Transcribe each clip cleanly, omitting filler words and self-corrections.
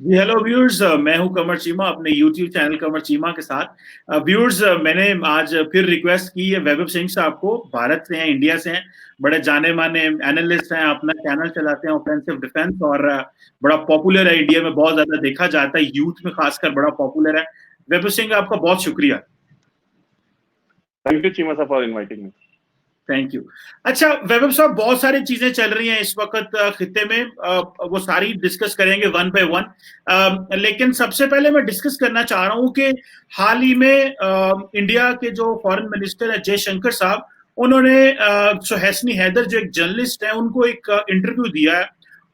जी hello viewers, मैं हूं कमर चीमा अपने यूट्यूब चैनल कमर चीमा के साथ। व्यूअर्स, मैंने आज फिर रिक्वेस्ट की है वैभव सिंह साहब को। भारत से हैं, इंडिया से हैं, बड़े जाने माने एनालिस्ट हैं, अपना चैनल चलाते हैं ऑफेंसिव डिफेंस, और बड़ा पॉपुलर है इंडिया में, बहुत ज्यादा देखा जाता है, यूथ में खासकर बड़ा पॉपुलर है। वैभव सिंह, आपका बहुत शुक्रिया। थैंक यू चीमा साहब for inviting me. Thank you. अच्छा वैभव साहब, बहुत सारी चीजें चल रही हैं इस वक्त खित्ते में, वो सारी डिस्कस करेंगे वन बाय वन। लेकिन सबसे पहले मैं डिस्कस करना चाह रहा हूं कि हाल ही में इंडिया के जो फॉरेन मिनिस्टर है जयशंकर साहब, उन्होंने सुहैसनी हैदर जो एक जर्नलिस्ट है उनको एक इंटरव्यू दिया है,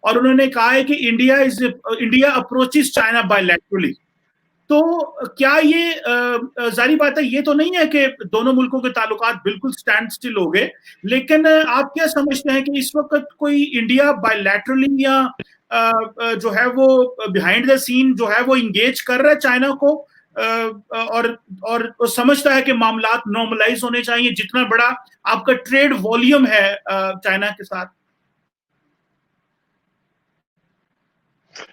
और उन्होंने कहा है कि इंडिया अप्रोचेस चाइना बायलैटरली। तो क्या ये जारी बात है, ये तो नहीं है कि दोनों मुल्कों के ताल्लुकात बिल्कुल स्टैंड स्टिल हो गए, लेकिन आप क्या समझते हैं कि इस वक्त कोई इंडिया बायलैटरली या जो है वो बिहाइंड द सीन जो है वो इंगेज कर रहा है चाइना को, और समझता है कि मामलात नॉर्मलाइज होने चाहिए, जितना बड़ा आपका ट्रेड वॉल्यूम है चाइना के साथ?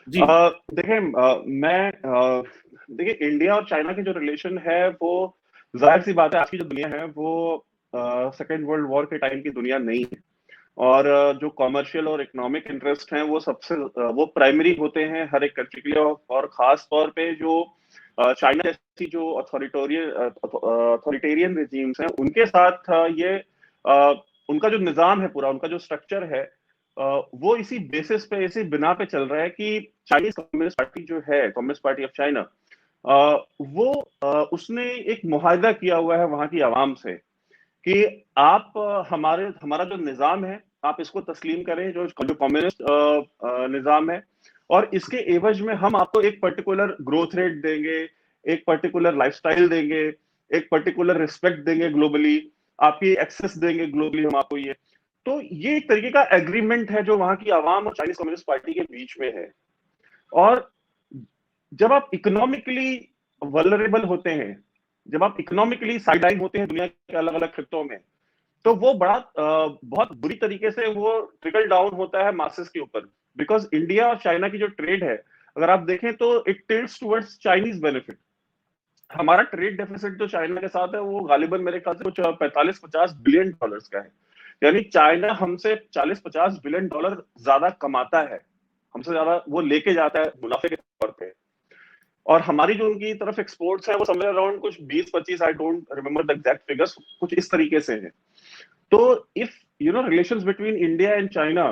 जी देखिए, देखिए इंडिया और चाइना के जो रिलेशन है वो जाहिर सी बात है, आज की जो दुनिया है वो सेकेंड वर्ल्ड वॉर के टाइम की दुनिया नहीं है। और जो कॉमर्शियल और इकोनॉमिक इंटरेस्ट हैं वो सबसे वो प्राइमरी होते हैं हर एक कंट्री के लिए। और खास तौर पे जो चाइना जैसी जो अथॉरिटेरियन रेजिम्स हैं उनके साथ ये उनका जो निजाम है, पूरा उनका जो स्ट्रक्चर है, वो इसी बेसिस पे, इसी बिना पे चल रहा है कि चाइनीज कम्युनिस्ट पार्टी जो है, कम्युनिस्ट पार्टी ऑफ चाइना, वो उसने एक मुआहदा किया हुआ है वहां की आवाम से कि आप हमारा जो निजाम है आप इसको तस्लीम करें, जो जो कम्युनिस्ट निजाम है, और इसके एवज में हम आपको एक पर्टिकुलर ग्रोथ रेट देंगे, एक पर्टिकुलर लाइफस्टाइल देंगे, एक पर्टिकुलर रिस्पेक्ट देंगे ग्लोबली, आपकी एक्सेस देंगे ग्लोबली हम आपको। ये एक तरीके का एग्रीमेंट है जो वहां की आवाम और चाइनीज कम्युनिस्ट पार्टी के बीच में है। और जब आप इकोनॉमिकली वल्नरेबल होते हैं, जब आप इकोनॉमिकली साइडलाइन होते हैं दुनिया के अलग अलग खित्तों में, तो वो बहुत बुरी तरीके से वो ट्रिकल डाउन होता है मासेस के ऊपर। बिकॉज इंडिया और चाइना की जो ट्रेड है, अगर आप देखें तो it tilts towards Chinese benefit. हमारा ट्रेड डेफिसिट जो चाइना के साथ है वो गालिबन मेरे ख्याल से कुछ 45-50 बिलियन डॉलर्स का है। यानी चाइना हमसे 40-50 बिलियन डॉलर ज्यादा कमाता है, हमसे ज्यादा वो लेके जाता है मुनाफे के तौर पे। और हमारी जो उनकी तरफ एक्सपोर्ट्स है वो समवेयर अराउंड कुछ 20-25, I don't remember the exact figures, कुछ इस तरीके से है। तो if relations between India and China,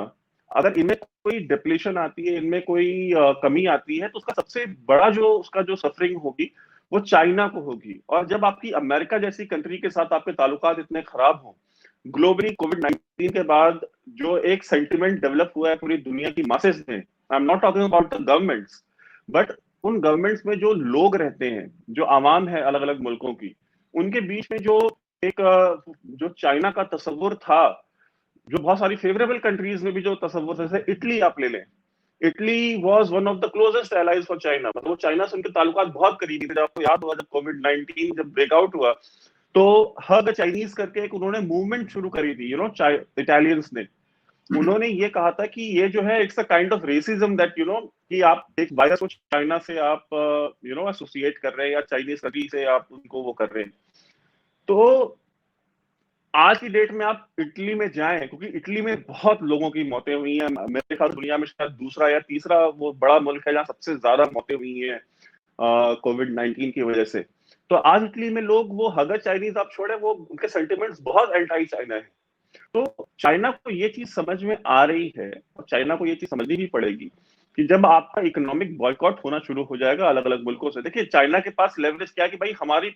अगर इनमें कोई डिप्लीशन आती है, इनमें कोई कमी आती है, तो उसका सबसे बड़ा जो उसका जो सफरिंग होगी वो चाइना को होगी। और जब आपकी अमेरिका जैसी कंट्री के साथ आपके ताल्लुकात इतने खराब हो, ग्लोबली कोविड-19 के बाद जो एक सेंटिमेंट डेवलप हुआ है पूरी दुनिया की मासेस में, I am not talking about the governments, but उन गवर्नमेंट्स में जो लोग रहते हैं, जो आवाम है अलग अलग मुल्कों की, उनके बीच में जो एक जो चाइना का तस्वुर था, जो बहुत सारी फेवरेबल कंट्रीज में भी जो तस्वुर, जैसे इटली आप ले लें, Italy was one of the closest allies for China. मतलब वो चाइना से उनके ताल्लुकात बहुत करीबी थे। जब आपको याद होगा, जब कोविड-19 जब ब्रेकआउट हुआ, तो हग चाइनीज करके एक उन्होंने मूवमेंट शुरू करी थी, इटालियंस ने। उन्होंने ये कहा था कि ये जो है it's a kind of racism, that कि आप एक वायरस को चाइना से आप एसोसिएट कर रहे हैं, या चाइनीज कंट्री से आप उनको वो कर रहे हैं। तो आज की डेट में आप इटली में जाएं, क्योंकि इटली में बहुत लोगों की मौतें हुई हैं, मेरे ख्याल दुनिया में शायद दूसरा या तीसरा वो बड़ा मुल्क है जहां सबसे ज्यादा मौतें हुई हैं कोविड-19 की वजह से। तो आज इटली में लोग, वो हगर चाइनीज आप छोड़े, वो उनके सेंटिमेंट्स बहुत एंटी चाइना है। तो चाइना को ये चीज समझ में आ रही है, और चाइना को ये चीज समझनी भी पड़ेगी कि जब आपका इकोनॉमिक बॉयकॉट होना शुरू हो जाएगा अलग अलग मुल्कों से। देखिए चाइना के पास लेवरेज क्या है कि भाई हमारी,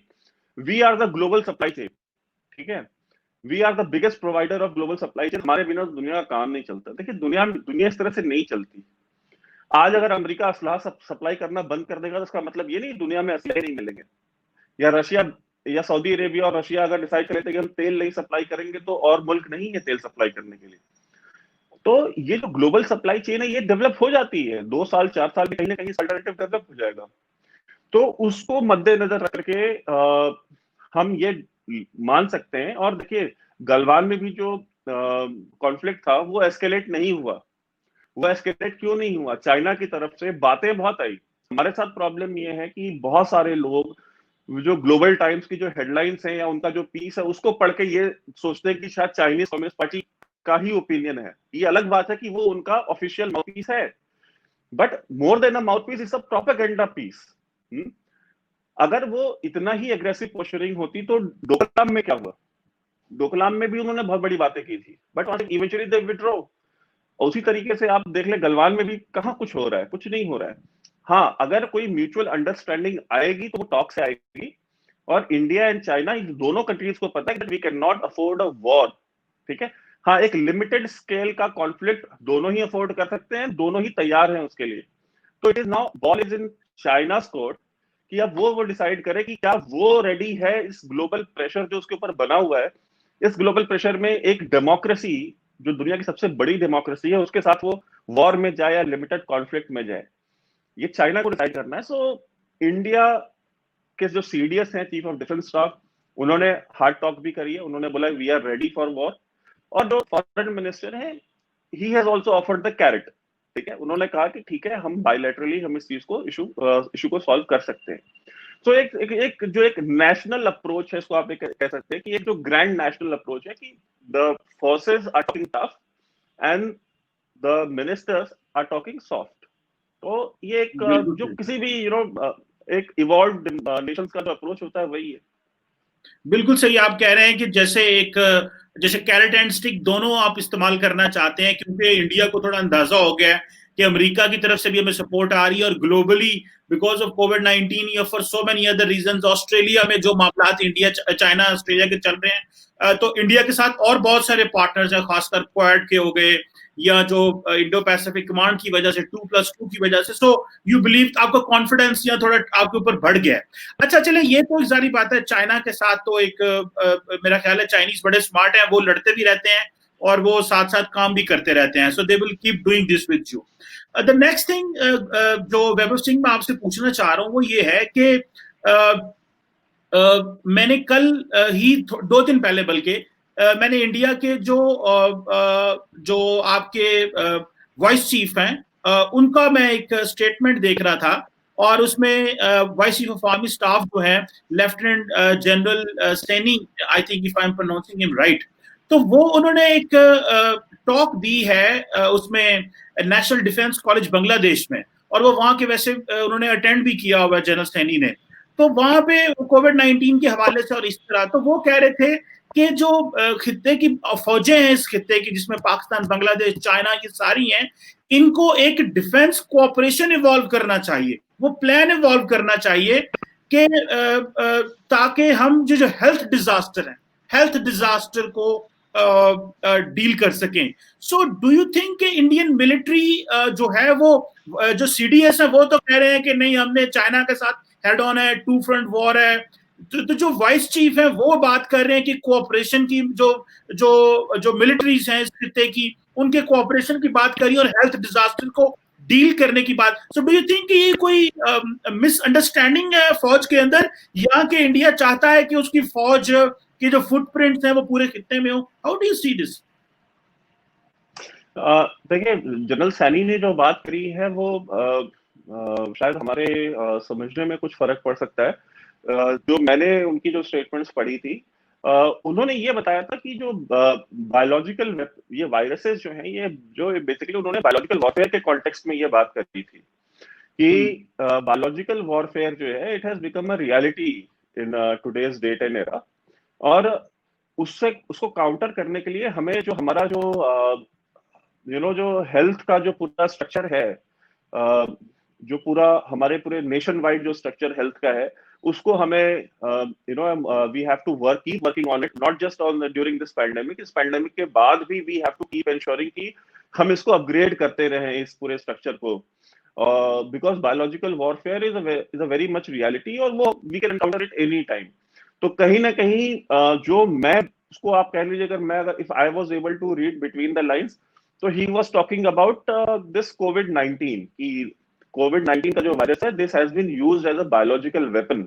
we are the global supply chain, ठीक है, we are the biggest provider of global supply chain, हमारे बिना दुनिया का काम नहीं चलता। देखिए दुनिया इस तरह से नहीं चलती। आज अगर अमेरिका असलाह सप्लाई करना बंद कर देगा, तो इसका मतलब ये नहीं दुनिया में असलहे नहीं मिलेंगे, या रशिया या सऊदी अरेबिया और रशिया अगर डिसाइड कर लेते कि हम तेल नहीं सप्लाई करेंगे, तो और मुल्क नहीं है तेल सप्लाई करने के लिए। तो ये जो ग्लोबल सप्लाई चेन है ये डेवलप हो जाती है, 2 साल 4 साल में कहीं ना कहीं अल्टरनेटिव डेवलप हो जाएगा। तो उसको मद्देनजर रख करके हम ये मान सकते हैं। और देखिए गलवान में भी जो कॉन्फ्लिक्ट था वो एस्केलेट नहीं हुआ, वो एस्केलेट क्यों नहीं हुआ? चाइना की तरफ से बातें बहुत आई। हमारे साथ प्रॉब्लम ये है कि बहुत सारे लोग जो ग्लोबल टाइम्स की जो हेडलाइंस है या उनका जो पीस है उसको पढ़ के ये सोचते हैं कि शायद चाइनीज कम्युनिस्ट पार्टी का ही ओपिनियन है। ये अलग बात है कि वो उनका ऑफिशियल माउथपीस है, but more than a mouthpiece is a propaganda piece. अगर वो इतना ही एग्रेसिव पोस्चरिंग होती तो डोकलाम में क्या हुआ? डोकलाम में भी उन्होंने बहुत बड़ी बातें की थी, बट इवेंचुअली दे विथड्रॉ। उसी तरीके से आप देख ले गलवान में भी कहां कुछ हो रहा है, कुछ नहीं हो रहा है। हाँ, अगर कोई म्यूचुअल अंडरस्टैंडिंग आएगी तो वो टॉक से आएगी, और इंडिया एंड चाइना इन दोनों कंट्रीज को पता है कि we can not afford a war. ठीक है, हाँ, एक लिमिटेड स्केल का कॉन्फ्लिक्ट दोनों ही अफोर्ड कर सकते हैं, दोनों ही तैयार हैं उसके लिए। तो it is now ball is in China's court कि अब वो डिसाइड करे कि क्या वो रेडी है इस ग्लोबल प्रेशर जो उसके ऊपर बना हुआ है, इस ग्लोबल प्रेशर में एक डेमोक्रेसी जो दुनिया की सबसे बड़ी डेमोक्रेसी है उसके साथ वो वॉर में जाए या लिमिटेड कॉन्फ्लिक्ट में जाए। ये चाइना को डिसाइड करना है। सो इंडिया के जो सीडीएस हैं, चीफ ऑफ डिफेंस स्टाफ, उन्होंने हार्ड टॉक भी करी है, उन्होंने बोला we are ready for war. और जो फॉरेन मिनिस्टर है, he has also offered the carrot. ठीक है, उन्होंने कहा कि ठीक है, हम बायलैटरली हम इस चीज को इशू को सॉल्व कर सकते हैं। तो एक नेशनल अप्रोच है, इसको आप कह सकते हैं कि एक जो ग्रैंड नेशनल अप्रोच है कि the forces are talking tough and the ministers are talking soft. तो ये एक जो किसी भी एक इवॉल्व्ड नेशंस का जो अप्रोच होता है वही है। बिल्कुल सही आप कह रहे हैं कि जैसे कैरेट एंड स्टिक दोनों आप इस्तेमाल करना चाहते हैं, क्योंकि इंडिया को थोड़ा अंदाजा हो गया है कि अमेरिका की तरफ से भी हमें सपोर्ट आ रही है, और ग्लोबली बिकॉज ऑफ कोविड-19 या for so many other reasons Australia में जो मामला इंडिया चाइना ऑस्ट्रेलिया के चल रहे हैं, तो इंडिया के साथ और बहुत सारे पार्टनर्स हैं, खासकर क्वाड के हो गए, या जो इंडो पैसिफिक कमांड की वजह से 2+2 की वजह से। सो यू बिलीव, आपका कॉन्फिडेंस या थोड़ा आपके ऊपर बढ़ गया है। अच्छा चले, ये तो जारी बात है, चाइना के साथ तो एक मेरा ख्याल है चाइनीज बड़े स्मार्ट हैं, वो लड़ते भी रहते हैं और वो साथ साथ काम भी करते रहते हैं। So they will keep doing this with you. The next thing जो वैभव सिंह मैं आपसे पूछना चाह रहा हूँ वो ये है कि मैंने कल ही 2 दिन पहले बल्कि मैंने इंडिया के जो आपके वाइस चीफ हैं उनका मैं एक स्टेटमेंट देख रहा था, और उसमें vice chief of army staff जो है lieutenant general Saini, I think if I am pronouncing him right, तो वो उन्होंने एक टॉक दी है उसमें नेशनल डिफेंस कॉलेज बांग्लादेश में, और वो वहां के वैसे उन्होंने अटेंड भी किया हुआ जनरल सैनी ने। तो वहां पे कोविड-19 के हवाले से और इस तरह, तो वो कह रहे थे कि जो खित्ते की फौजें हैं, इस खित्ते की जिसमें पाकिस्तान, बांग्लादेश, चाइना की सारी हैं, इनको एक डिफेंस कोऑपरेशन इवॉल्व करना चाहिए, वो प्लान इवॉल्व करना चाहिए कि ताकि हम जो हेल्थ डिजास्टर है, हेल्थ डिजास्टर को डील कर सकें। सो डू यू थिंक कि इंडियन मिलिट्री जो है वो जो सीडीएस है वो तो कह रहे हैं कि नहीं, हमने चाइना के साथ हेड ऑन है, 2 फ्रंट वॉर है, तो जो वाइस चीफ है वो बात कर रहे हैं कि कोऑपरेशन की, जो जो जो मिलिट्रीज हैं इस खित्ते की, उनके कोऑपरेशन की बात करी और हेल्थ डिजास्टर को डील करने की बात। सो डू यू थिंक ये कोई मिसअंडरस्टैंडिंग है फौज के अंदर, या कि इंडिया चाहता है कि उसकी फौज के जो फुटप्रिंट्स हैं वो पूरे खित्ते में हो? How do you see this? देखिए, जनरल सैनी ने जो बात करी है वो शायद हमारे समझने में कुछ फर्क पड़ सकता है। जो मैंने उनकी जो स्टेटमेंट्स पढ़ी थी, उन्होंने ये बताया था कि जो बायोलॉजिकल ये वायरसेस जो हैं, ये जो बेसिकली उन्होंने बायोलॉजिकल वॉरफेयर के कॉन्टेक्स्ट में ये बात करी थी कि बायोलॉजिकल वॉरफेयर जो है it has become a reality in today's date and era, और उसको काउंटर करने के लिए हमें जो हमारा जो जो हेल्थ का जो पूरा स्ट्रक्चर है, जो पूरा हमारे पूरे नेशन वाइड जो स्ट्रक्चर हेल्थ का है, उसको हमें we have to keep working on it, not just on during this pandemic. इस पैंडेमिक के बाद भी we have to keep ensuring कि हम इसको अपग्रेड करते रहें इस पूरे स्ट्रक्चर को, because biological warfare is a very much reality, और वो we can encounter it any time. तो कहीं ना कहीं जो मैं उसको आप कह लीजिए, अगर if I was able to read between the lines, तो he was talking about this कोविड-19 की कोविड-19 का जो वायरस है, this has been used as a biological weapon.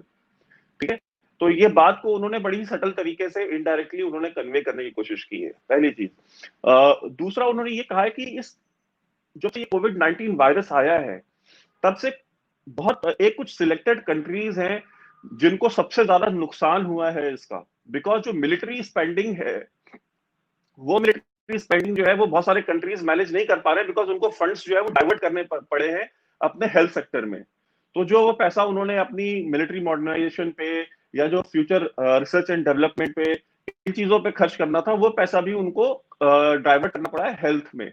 ठीक है, तो ये बात को उन्होंने बड़ी सटल तरीके से इनडायरेक्टली उन्होंने कन्वे करने की कोशिश की है, पहली चीज। दूसरा, उन्होंने ये कहा है कि जब से ये कोविड-19 वायरस आया है, तब से बहुत एक कुछ सिलेक्टेड कंट्रीज हैं जिनको सबसे ज्यादा नुकसान हुआ है इसका, बिकॉज जो मिलिट्री स्पेंडिंग है, वो मिलिट्री स्पेंडिंग जो है वो बहुत सारे कंट्रीज मैनेज नहीं कर पा रहे, बिकॉज उनको फंड्स जो है वो डाइवर्ट करने पड़े हैं अपने हेल्थ सेक्टर में। तो जो वो पैसा उन्होंने अपनी मिलिट्री मॉडर्नाइजेशन पे या जो फ्यूचर रिसर्च एंड डेवलपमेंट पे, इन चीजों पे खर्च करना था, वो पैसा भी उनको डाइवर्ट करना पड़ा है हेल्थ में।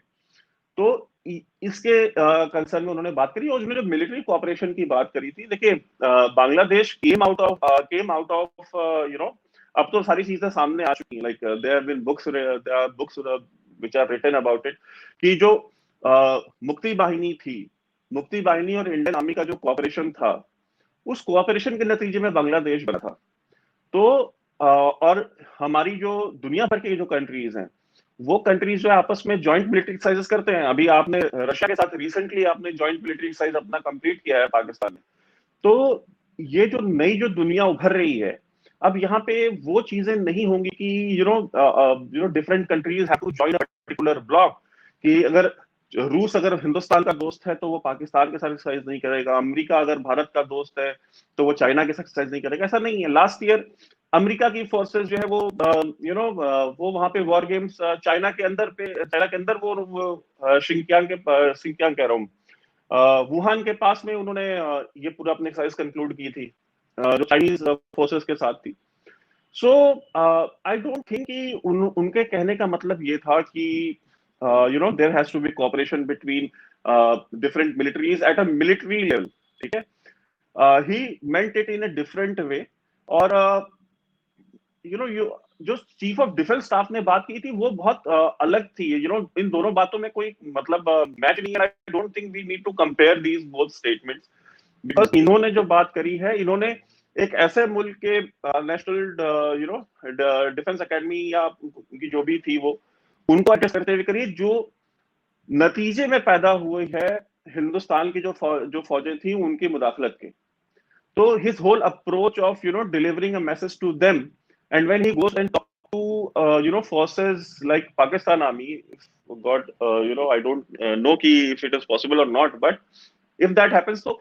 तो इसके कंसर्न में उन्होंने बात करी, और उसमें जो मिलिट्री कोऑपरेशन की बात करी थी, देखिए Bangladesh came out of you know, अब तो सारी चीजें सामने आ चुकी हैं, like there have been books which are written about it, कि जो मुक्ति बाहिनी थी, मुक्ति बाहिनी और इंडियन आर्मी का जो कोऑपरेशन था, उस कोऑपरेशन के नतीजे में बांग्लादेश बना था। तो और हमारी जो दुनिया भर के जो कंट्रीज हैं, वो कंट्रीज जो है आपस में जॉइंट मिलिट्री एक्सरसाइजेस करते हैं। अभी आपने रशिया के साथ रिसेंटली आपने जॉइंट मिलिट्री एक्सरसाइज अपना कंप्लीट किया है पाकिस्तान में। तो ये जो नई जो दुनिया उभर रही है, अब यहाँ पे वो चीजें नहीं होंगी कि different countries have to join a particular bloc, कि अगर रूस अगर हिंदुस्तान का दोस्त है तो वो पाकिस्तान के साथ एक्सरसाइज नहीं करेगा, अमेरिका अगर भारत का दोस्त है तो वो चाइना के साथ एक्सरसाइज नहीं करेगा। ऐसा नहीं है। लास्ट ईयर अमेरिका की फोर्सेस जो है वो वो वहां पे वॉर गेम्स चाइना के अंदर वो शिंकियांग कह रहा हूँ, वुहान के पास में उन्होंने ये पूरा अपने एक्सरसाइज कंक्लूड की थी, जो चाइनीज फोर्सेस के साथ थी। सो आई डोंट थिंक कि उनके कहने का मतलब ये था कि there has to be cooperation between different militaries at a military level, ठीक है। He meant it in a different way. और जो चीफ ऑफ डिफेंस स्टाफ ने बात की थी वो बहुत अलग थी। इन दोनों बातों में कोई मतलब मैच नहीं है। I don't think we need to compare these both statements, बिकॉज इन्होंने जो बात करी है, इन्होंने एक ऐसे मुल्क के नेशनल डिफेंस एकेडमी या उनकी जो भी थी वो, उनको एड्रेस करते हुए करी, जो नतीजे में पैदा हुए है हिंदुस्तान की जो फौजें थी उनकी मुदाखलत के। So his whole approach of delivering a message to them, and when he goes and talk to forces like Pakistan Army, God, I don't know कि if it is possible or not, but if that happens, तो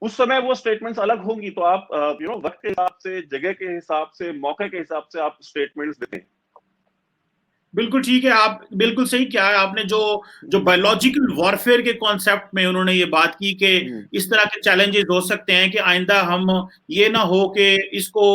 उस समय वो statements अलग होंगी। तो आप वक्त के हिसाब से, जगह के हिसाब से, मौके के हिसाब से आप स्टेटमेंट्स देते हैं। बिल्कुल ठीक है, आप बिल्कुल सही क्या है आपने जो जो बायोलॉजिकल वॉरफेयर के कॉन्सेप्ट में उन्होंने ये बात की कि इस तरह के चैलेंजेस हो सकते हैं कि आइंदा हम ये ना हो कि इसको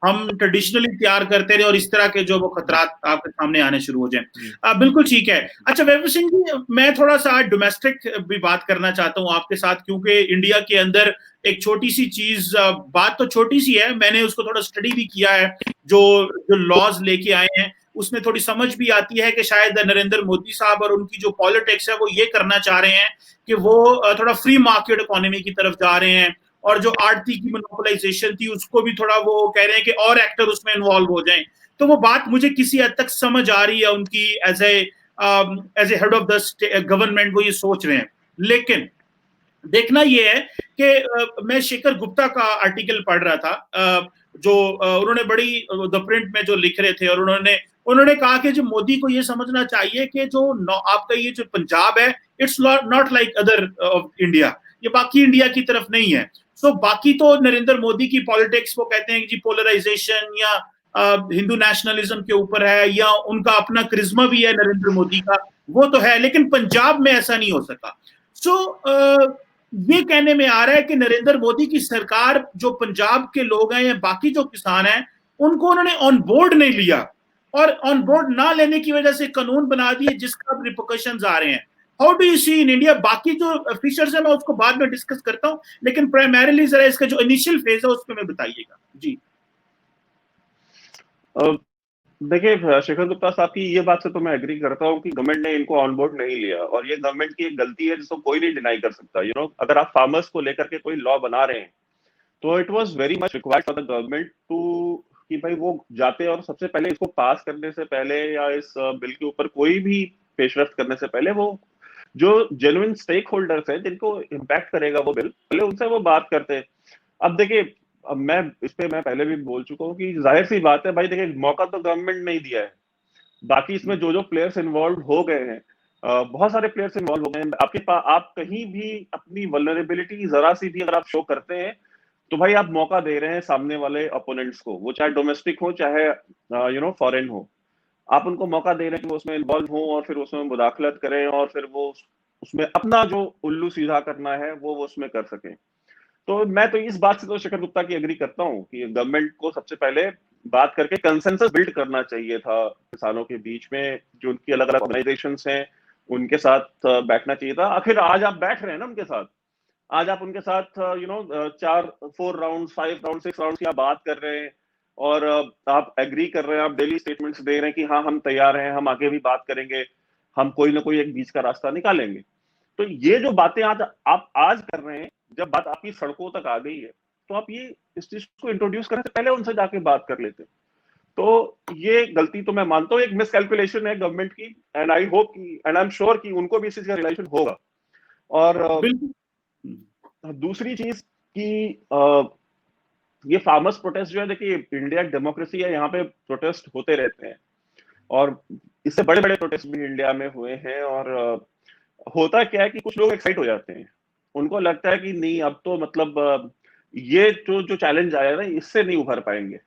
हम ट्रेडिशनली तैयार करते रहे और इस तरह के जो वो खतरात आपके सामने आने शुरू हो जाएं। बिल्कुल ठीक है। अच्छा वैभव सिंह जी, मैं थोड़ा सा डोमेस्टिक भी बात करना चाहता हूँ आपके साथ, क्योंकि इंडिया के अंदर एक छोटी सी चीज, बात तो छोटी सी है, मैंने उसको थोड़ा स्टडी भी किया है, जो जो लॉज लेके आए हैं उसमें थोड़ी समझ भी आती है कि शायद नरेंद्र मोदी साहब और उनकी जो पॉलिटिक्स है वो ये करना चाह रहे हैं कि वो थोड़ा फ्री मार्केट इकोनॉमी की तरफ जा रहे हैं, और जो आड़ती की मोनोपोलाइजेशन थी उसको भी थोड़ा वो कह रहे हैं कि और एक्टर उसमें इन्वॉल्व हो जाएं। तो वो बात मुझे किसी हद तक समझ आ रही है उनकी, as a head of the government वो ये सोच रहे हैं। लेकिन देखना ये है कि मैं शेखर गुप्ता का आर्टिकल पढ़ रहा था, जो उन्होंने बड़ी द प्रिंट में जो लिख रहे थे, और उन्होंने कहा कि जो मोदी को ये समझना चाहिए कि जो आपका ये जो पंजाब है, it's not like other India, ये बाकी इंडिया की तरफ नहीं है। सो बाकी तो नरेंद्र मोदी की पॉलिटिक्स, वो कहते हैं कि जी पोलराइजेशन या हिंदू नेशनलिज्म के ऊपर है, या उनका अपना करिश्मा भी है नरेंद्र मोदी का, वो तो है, लेकिन पंजाब में ऐसा नहीं हो सका। सो ये कहने में आ रहा है कि नरेंद्र मोदी की सरकार जो पंजाब के लोग हैं या बाकी जो किसान हैं उनको उन्होंने ऑन बोर्ड नहीं लिया, और ऑन बोर्ड ना लेने की वजह से कानून बना दिए जिसका रिपोर्कशंस आ रहे हैं। How do you see in India? बाकी जो फीचर्स है मैं उसको बाद में डिस्कस करता हूं, लेकिन प्राइमरीली जरा इसका जो इनिशियल फेज है उस पर मैं बताइएगा जी। देखिए शेखर गुप्ता साहब की ये बात से तो मैं एग्री करता हूँ कि गवर्नमेंट ने इनको ऑन बोर्ड नहीं लिया, और ये गवर्नमेंट की एक गलती है जिसको कोई नहीं डिनाई कर सकता। अगर आप फार्मर्स को लेकर के कोई लॉ बना रहे हैं तो it was very much required for the government to, कि भाई वो जाते और सबसे पहले इसको पास करने से पहले या इस बिल के ऊपर कोई भी पेशरफ्त करने से पहले वो जो जेन्युइन स्टेक होल्डर्स हैं जिनको इम्पैक्ट करेगा वो बिल, पहले उनसे वो बात करते हैं। अब देखिए, अब मैं इस पे मैं पहले भी बोल चुका हूँ कि जाहिर सी बात है भाई, देखिए मौका तो गवर्नमेंट ने ही दिया है, बाकी इसमें जो जो प्लेयर्स इन्वॉल्व हो गए हैं, बहुत सारे प्लेयर्स इन्वॉल्व हो गए हैं। आपके पास आप कहीं भी अपनी वल्नरेबिलिटी जरा सी भी अगर आप शो करते हैं तो भाई आप मौका दे रहे हैं सामने वाले ओपोनेंट्स को, वो चाहे डोमेस्टिक हो चाहे फॉरेन हो। आप उनको मौका दे रहे हैं कि वो उसमें इन्वॉल्व हो और फिर उसमें मुदाखलत करें और फिर वो उसमें अपना जो उल्लू सीधा करना है वो उसमें कर सके। तो मैं तो इस बात से तो शेखर गुप्ता की एग्री करता हूँ कि गवर्नमेंट को सबसे पहले बात करके कंसेंसस बिल्ड करना चाहिए था किसानों के बीच में, जो उनकी अलग अलग ऑर्गेनाइजेशंस हैं उनके साथ बैठना चाहिए था। आखिर आज आप बैठ रहे हैं ना उनके साथ, आज आप उनके साथ 4 राउंड 5 राउंड 6 राउंड की आप बात कर रहे हैं और आप एग्री कर रहे हैं, आप डेली स्टेटमेंट्स दे रहे हैं कि हाँ हम तैयार हैं, हम आगे भी बात करेंगे, हम कोई ना कोई एक बीच का रास्ता निकालेंगे। तो ये जो बातें आज आप आज कर रहे हैं, जब बात आपकी सड़कों तक आ गई है तो आप ये इस चीज को इंट्रोड्यूस करने से पहले उनसे जाके बात कर लेते। तो ये गलती तो मैं मानता हूँ एक मिसकैलकुलेशन है गवर्नमेंट की, एंड आई होप की एंड आई एम श्योर कि उनको भी इस चीज का रियलाइजेशन होगा। और दूसरी चीज कि ये फार्मर्स प्रोटेस्ट जो है, देखिए इंडिया डेमोक्रेसी है, यहाँ पे प्रोटेस्ट होते रहते हैं और इससे बड़े बड़े प्रोटेस्ट भी इंडिया में हुए हैं। और होता क्या है कि कुछ लोग एक्साइट हो जाते हैं, उनको लगता है कि नहीं अब तो मतलब ये जो जो चैलेंज आया ना इससे नहीं उभर पाएंगे।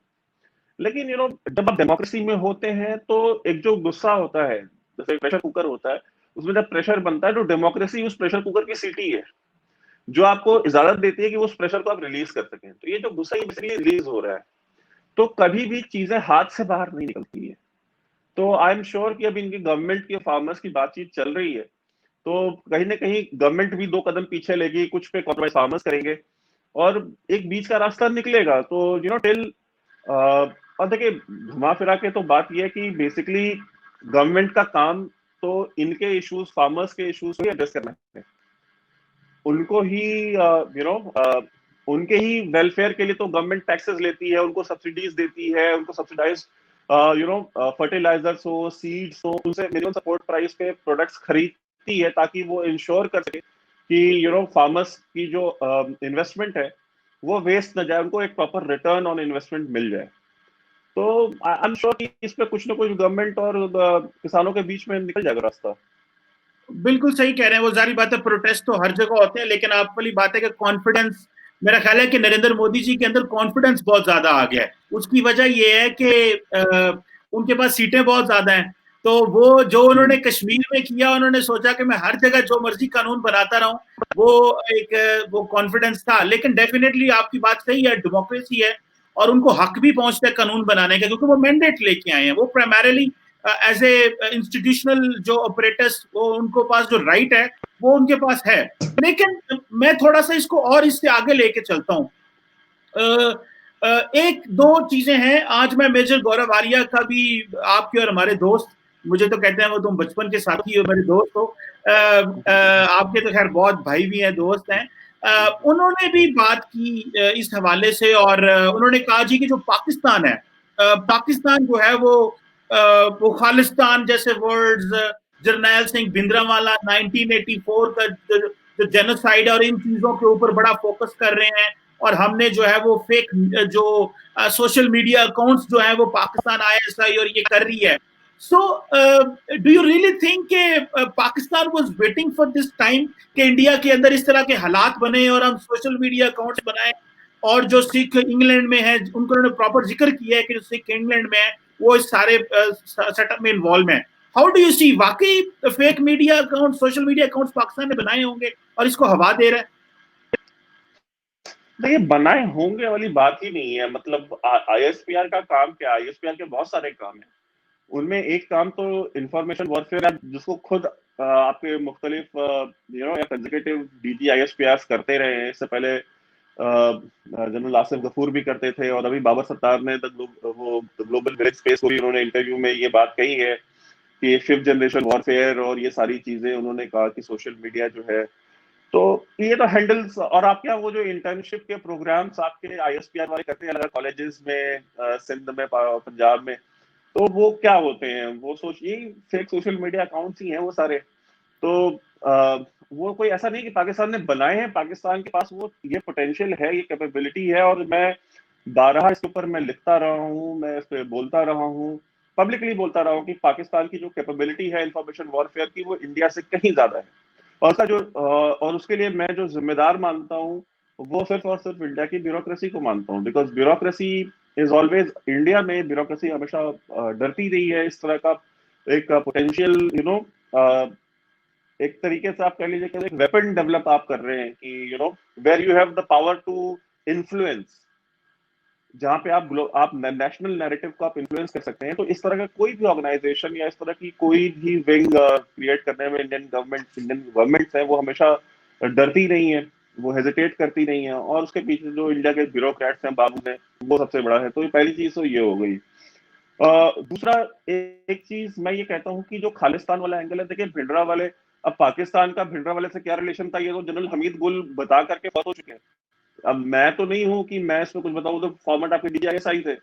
लेकिन जब आप डेमोक्रेसी में होते हैं तो एक जो गुस्सा होता है, जैसे प्रेशर कुकर होता है, उसमें जब प्रेशर बनता है तो डेमोक्रेसी उस प्रेशर कुकर की सीटी है जो आपको इजाजत देती है कि उस प्रेशर को आप रिलीज कर सकें। तो ये जो गुस्सा बेसिकली रिलीज हो रहा है, तो कभी भी चीजें हाथ से बाहर नहीं निकलती है। तो आई एम श्योर कि अब इनकी गवर्नमेंट की फार्मर्स की बातचीत चल रही है, तो कहीं ना कहीं गवर्नमेंट भी 2 कदम पीछे लेगी, कुछ पे कॉम्प्रोमाइज फार्मर्स करेंगे और एक बीच का रास्ता निकलेगा। तो टिल और देखिए घुमा फिरा के तो बात यह है कि बेसिकली गवर्नमेंट का काम तो इनके इश्यूज, फार्मर्स के इश्यूज को एड्रेस करना है, उनको ही उनके ही वेलफेयर के लिए तो गवर्नमेंट टैक्सेस लेती है, उनको सब्सिडीज देती है, उनको सब्सिडाइज फर्टिलाइजर्स हो, सीड्स हो, उनसे मिनिमम सपोर्ट प्राइस पे प्रोडक्ट्स खरीदती है ताकि वो इंश्योर कर सके कि फार्मर्स की जो इन्वेस्टमेंट है वो वेस्ट न जाए, उनको एक प्रॉपर रिटर्न ऑन इन्वेस्टमेंट मिल जाए। तो आई एम श्योर कि इस पे कुछ ना कुछ गवर्नमेंट और किसानों के बीच में निकल जाएगा रास्ता। बिल्कुल सही कह रहे हैं, वो जारी बात है, प्रोटेस्ट तो हर जगह होते हैं, लेकिन आप वाली बात है कि कॉन्फिडेंस, मेरा ख्याल है कि नरेंद्र मोदी जी के अंदर कॉन्फिडेंस बहुत ज्यादा आ गया है। उसकी वजह ये है कि उनके पास सीटें बहुत ज्यादा हैं, तो वो जो उन्होंने कश्मीर में किया, उन्होंने सोचा कि मैं हर जगह जो मर्जी कानून बनाता रहूं, वो कॉन्फिडेंस था। लेकिन डेफिनेटली आपकी बात सही है, डेमोक्रेसी है और उनको हक भी पहुंचता है कानून बनाने का, क्योंकि वो मैंडेट लेके आए हैं। वो प्राइमरीली एज ए इंस्टीट्यूशनल जो ऑपरेटर्स, वो उनको पास जो राइट है वो उनके पास है। लेकिन मैं थोड़ा सा इसको और इससे आगे लेके चलता हूँ। एक दो चीजें हैं। आज मैं मेजर गौरव आर्या का भी, आपके और हमारे दोस्त, मुझे तो कहते हैं वो तुम बचपन के साथी हो, मेरे दोस्त हो, आपके तो खैर बहुत भाई भी हैं, दोस्त हैं। उन्होंने भी बात की इस हवाले से, और उन्होंने कहा जी कि जो पाकिस्तान है, पाकिस्तान जो है वो खालिस्तान जैसे वर्ड्स, जरनैल सिंह भिंद्रावाला 1984 का जो जेनोसाइड, और इन चीजों के ऊपर बड़ा फोकस कर रहे हैं। और हमने जो है वो फेक जो सोशल मीडिया अकाउंट्स जो है वो पाकिस्तान आईएसआई और ये कर रही है। So do you really think के Pakistan was waiting for this time कि इंडिया के अंदर इस तरह के हालात बने और हम सोशल मीडिया अकाउंट्स बनाए? और जो सिख इंग्लैंड में है, उनको उन्होंने प्रॉपर जिक्र किया है कि जो सिख इंग्लैंड में है वो इस सारे सेटअप में इन्वॉल्व है। हाउ डू यू सी, वाकई fake media account, social media accounts Pakistan ने बनाए होंगे और इसको हवा दे रहा है? देखिए बनाए होंगे वाली बात ही नहीं है। मतलब आईएसपीआर का काम क्या है? आईएसपीआर के बहुत सारे काम हैं, उनमें एक काम तो इंफॉर्मेशन वॉरफेयर है, जिसको खुद आपके मुख्तलिफ एग्जीक्यूटिव डीजी आईएसपीआर करते रहे हैं। इससे पहले जनरल आसिफ गफूर भी करते थे, और अभी बाबर सत्तार ने ग्लोबल विलेज स्पेस को भी उन्होंने इंटरव्यू में ये बात कही है कि 5th जनरेशन वॉरफेयर और ये सारी चीजें उन्होंने कहा कि सोशल मीडिया जो है, तो ये तो हैंडल्स। और आपके यहाँ वो जो इंटर्नशिप के प्रोग्राम्स आपके आईएसपीआर वाले करते हैं अलग कॉलेजेस में, सिंध में, पंजाब में, तो वो क्या होते हैं? वो यही फेक सोशल मीडिया अकाउंट्स ही हैं वो सारे। तो वो कोई ऐसा नहीं कि पाकिस्तान ने बनाए हैं, पाकिस्तान के पास वो ये पोटेंशियल है, ये कैपेबिलिटी है। और मैं बारहा इसके ऊपर मैं लिखता रहा हूँ, मैं इस पर बोलता रहा हूँ पब्लिकली बोलता रहा हूँ कि पाकिस्तान की जो कैपेबिलिटी है इंफॉर्मेशन वॉरफेयर की, वो इंडिया से कहीं ज्यादा है। और उसका जो और उसके लिए मैं जो जिम्मेदार मानता हूँ वो सिर्फ और सिर्फ इंडिया की ब्यूरोक्रेसी को मानता हूँ, because bureaucracy is always, India में ब्यूरोक्रेसी हमेशा डरती रही है इस तरह का एक पोटेंशियल एक तरीके से आप कह लीजिए कि एक वेपन डेवलप आप कर रहे हैं कि where you have the power to influence, जहां पे आप नेशनल नैरेटिव को आप इन्फ्लुएंस कर सकते हैं। तो इस तरह का कोई भी ऑर्गेनाइजेशन या इस तरह की कोई भी विंग क्रिएट करने में इंडियन गवर्नमेंट्स है वो हमेशा डरती नहीं है, वो हेजिटेट करती नहीं है, और उसके पीछे जो इंडिया के ब्यूरोक्रेट्स हैं, बाबू हैं, वो सबसे बड़ा है। तो ये पहली चीज तो ये हो गई। दूसरा, एक चीज मैं ये कहता हूँ कि जो खालिस्तान वाला एंगल है, देखिए भिंडरा वाले, अब पाकिस्तान का भिंडरा वाले से क्या रिलेशन था ये तो जनरल हमीद गुल बता करके बहुत हो चुके हैं। अब मैं तो नहीं हूं कि मैं इसमें कुछ बताऊं, तो फॉर्मेट आपके DJISI थे,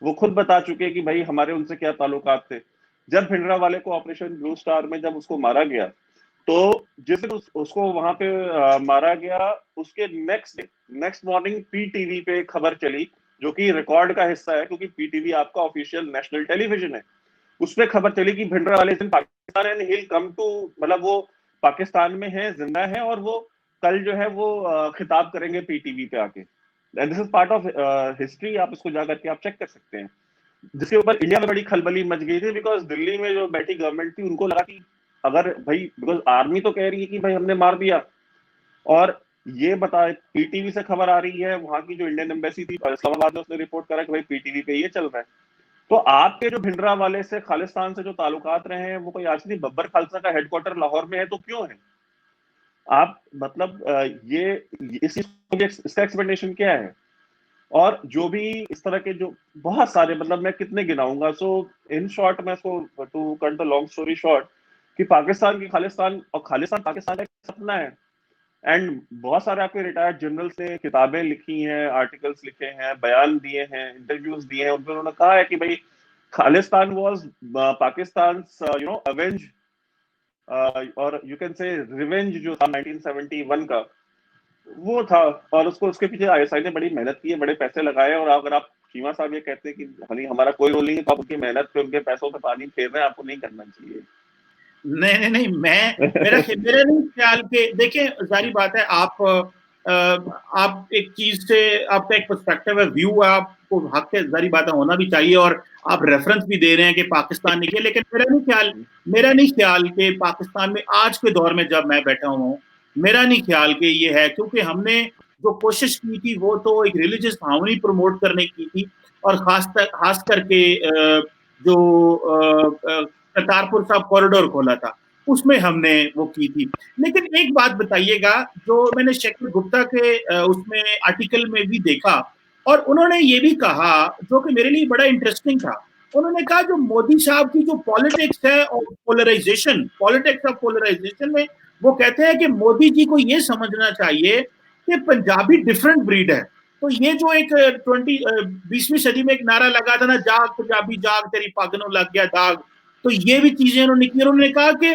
वो खुद बता चुके कि भाई हमारे उनसे क्या ताल्लुकात थे। जब भिंडरा वाले को ऑपरेशन ब्लू स्टार में जब उसको मारा गया, तो जिस दिन उसको वहां पे मारा गया, उसके नेक्स्ट मॉर्निंग PTV पे खबर चली, जो कि रिकॉर्ड का हिस्सा है क्योंकि PTV आपका ऑफिशियल नेशनल टेलीविजन है। उसमें खबर चली कि भिंडरा वाले दिन Pakistan and he come to, मतलब वो पाकिस्तान में है, जिंदा है, और वो कल जो है वो खिताब करेंगे PTV पे आके। This is part of history, आप इसको जाकर के आप चेक कर सकते हैं। जिसके ऊपर इंडिया में बड़ी खलबली मच गई थी, बिकॉज दिल्ली में जो बैठी गवर्नमेंट थी उनको लगा कि अगर भाई, बिकॉज आर्मी तो कह रही है कि भाई हमने मार दिया, और ये बता PTV से खबर आ रही है, वहां की जो इंडियन एम्बेसी थी इस्लामाबाद में, उसने रिपोर्ट करा कि भाई PTV पे ये चल रहा है। तो आपके जो भिंडरा वाले से, खालिस्तान से जो ताल्लुकात रहे हैं, वो कोई आज नहीं, बब्बर खालसा का हेडक्वार्टर लाहौर में है तो क्यों है? आप मतलब ये इसका एक्सप्लेनेशन क्या है? और जो भी इस तरह के जो बहुत सारे, मतलब मैं कितने गिनाऊंगा। सो इन शॉर्ट, मैं इसको to cut the long story short, कि पाकिस्तान की खालिस्तान और खालिस्तान पाकिस्तान का एक सपना है। एंड बहुत सारे आपके रिटायर्ड जनरल्स ने किताबें लिखी हैं, आर्टिकल्स लिखे हैं, बयान दिए हैं, इंटरव्यूज दिए हैं, उन्होंने कहा है कि भाई खालिस्तान वाज पाकिस्तान अवेंज, और यू कैन से रिवेंज जो था 1971 का, वो था। और उसको, उसके पीछे ISI ने बड़ी मेहनत की है, बड़े पैसे लगाए। और अगर आप चीमा साहब ये कहते हैं कि हनी हमारा कोई रोल नहीं है, तो आप उनकी मेहनत पे, उनके पैसों पे पानी फेर रहे हैं, आपको नहीं करना चाहिए। नहीं नहीं नहीं, मेरा नहीं ख्याल के, देखिए जारी बात है, आप एक चीज से, आपका एक पर्सपेक्टिव है, व्यू है, आपको हक है, जारी बात है, होना भी चाहिए, और आप रेफरेंस भी दे रहे हैं कि पाकिस्तान ने किया। लेकिन मेरा नहीं ख्याल कि पाकिस्तान में आज के दौर में जब मैं बैठा हूँ, मेरा नहीं ख्याल कि ये है, क्योंकि हमने जो कोशिश की थी वो तो एक रिलीजियस हार्मनी प्रमोट करने की थी, और खास करके जो करतारपुर साहब कॉरिडोर खोला था, उसमें हमने वो की थी। लेकिन एक बात बताइएगा, जो मैंने शेखर गुप्ता के उसमें आर्टिकल में भी देखा, और उन्होंने ये भी कहा, जो कि मेरे लिए बड़ा इंटरेस्टिंग था। उन्होंने कहा जो मोदी साहब की जो पॉलिटिक्स है और पॉलिटिक्स ऑफ पोलराइजेशन में, वो कहते हैं कि मोदी जी को ये समझना चाहिए कि पंजाबी डिफरेंट ब्रीड है। तो ये जो एक 20वीं सदी में एक नारा लगा था ना, जाग पंजाबी जाग तेरी पगनों लग गया दाग, तो ये भी चीजें उन्होंने की। उन्होंने कहा कि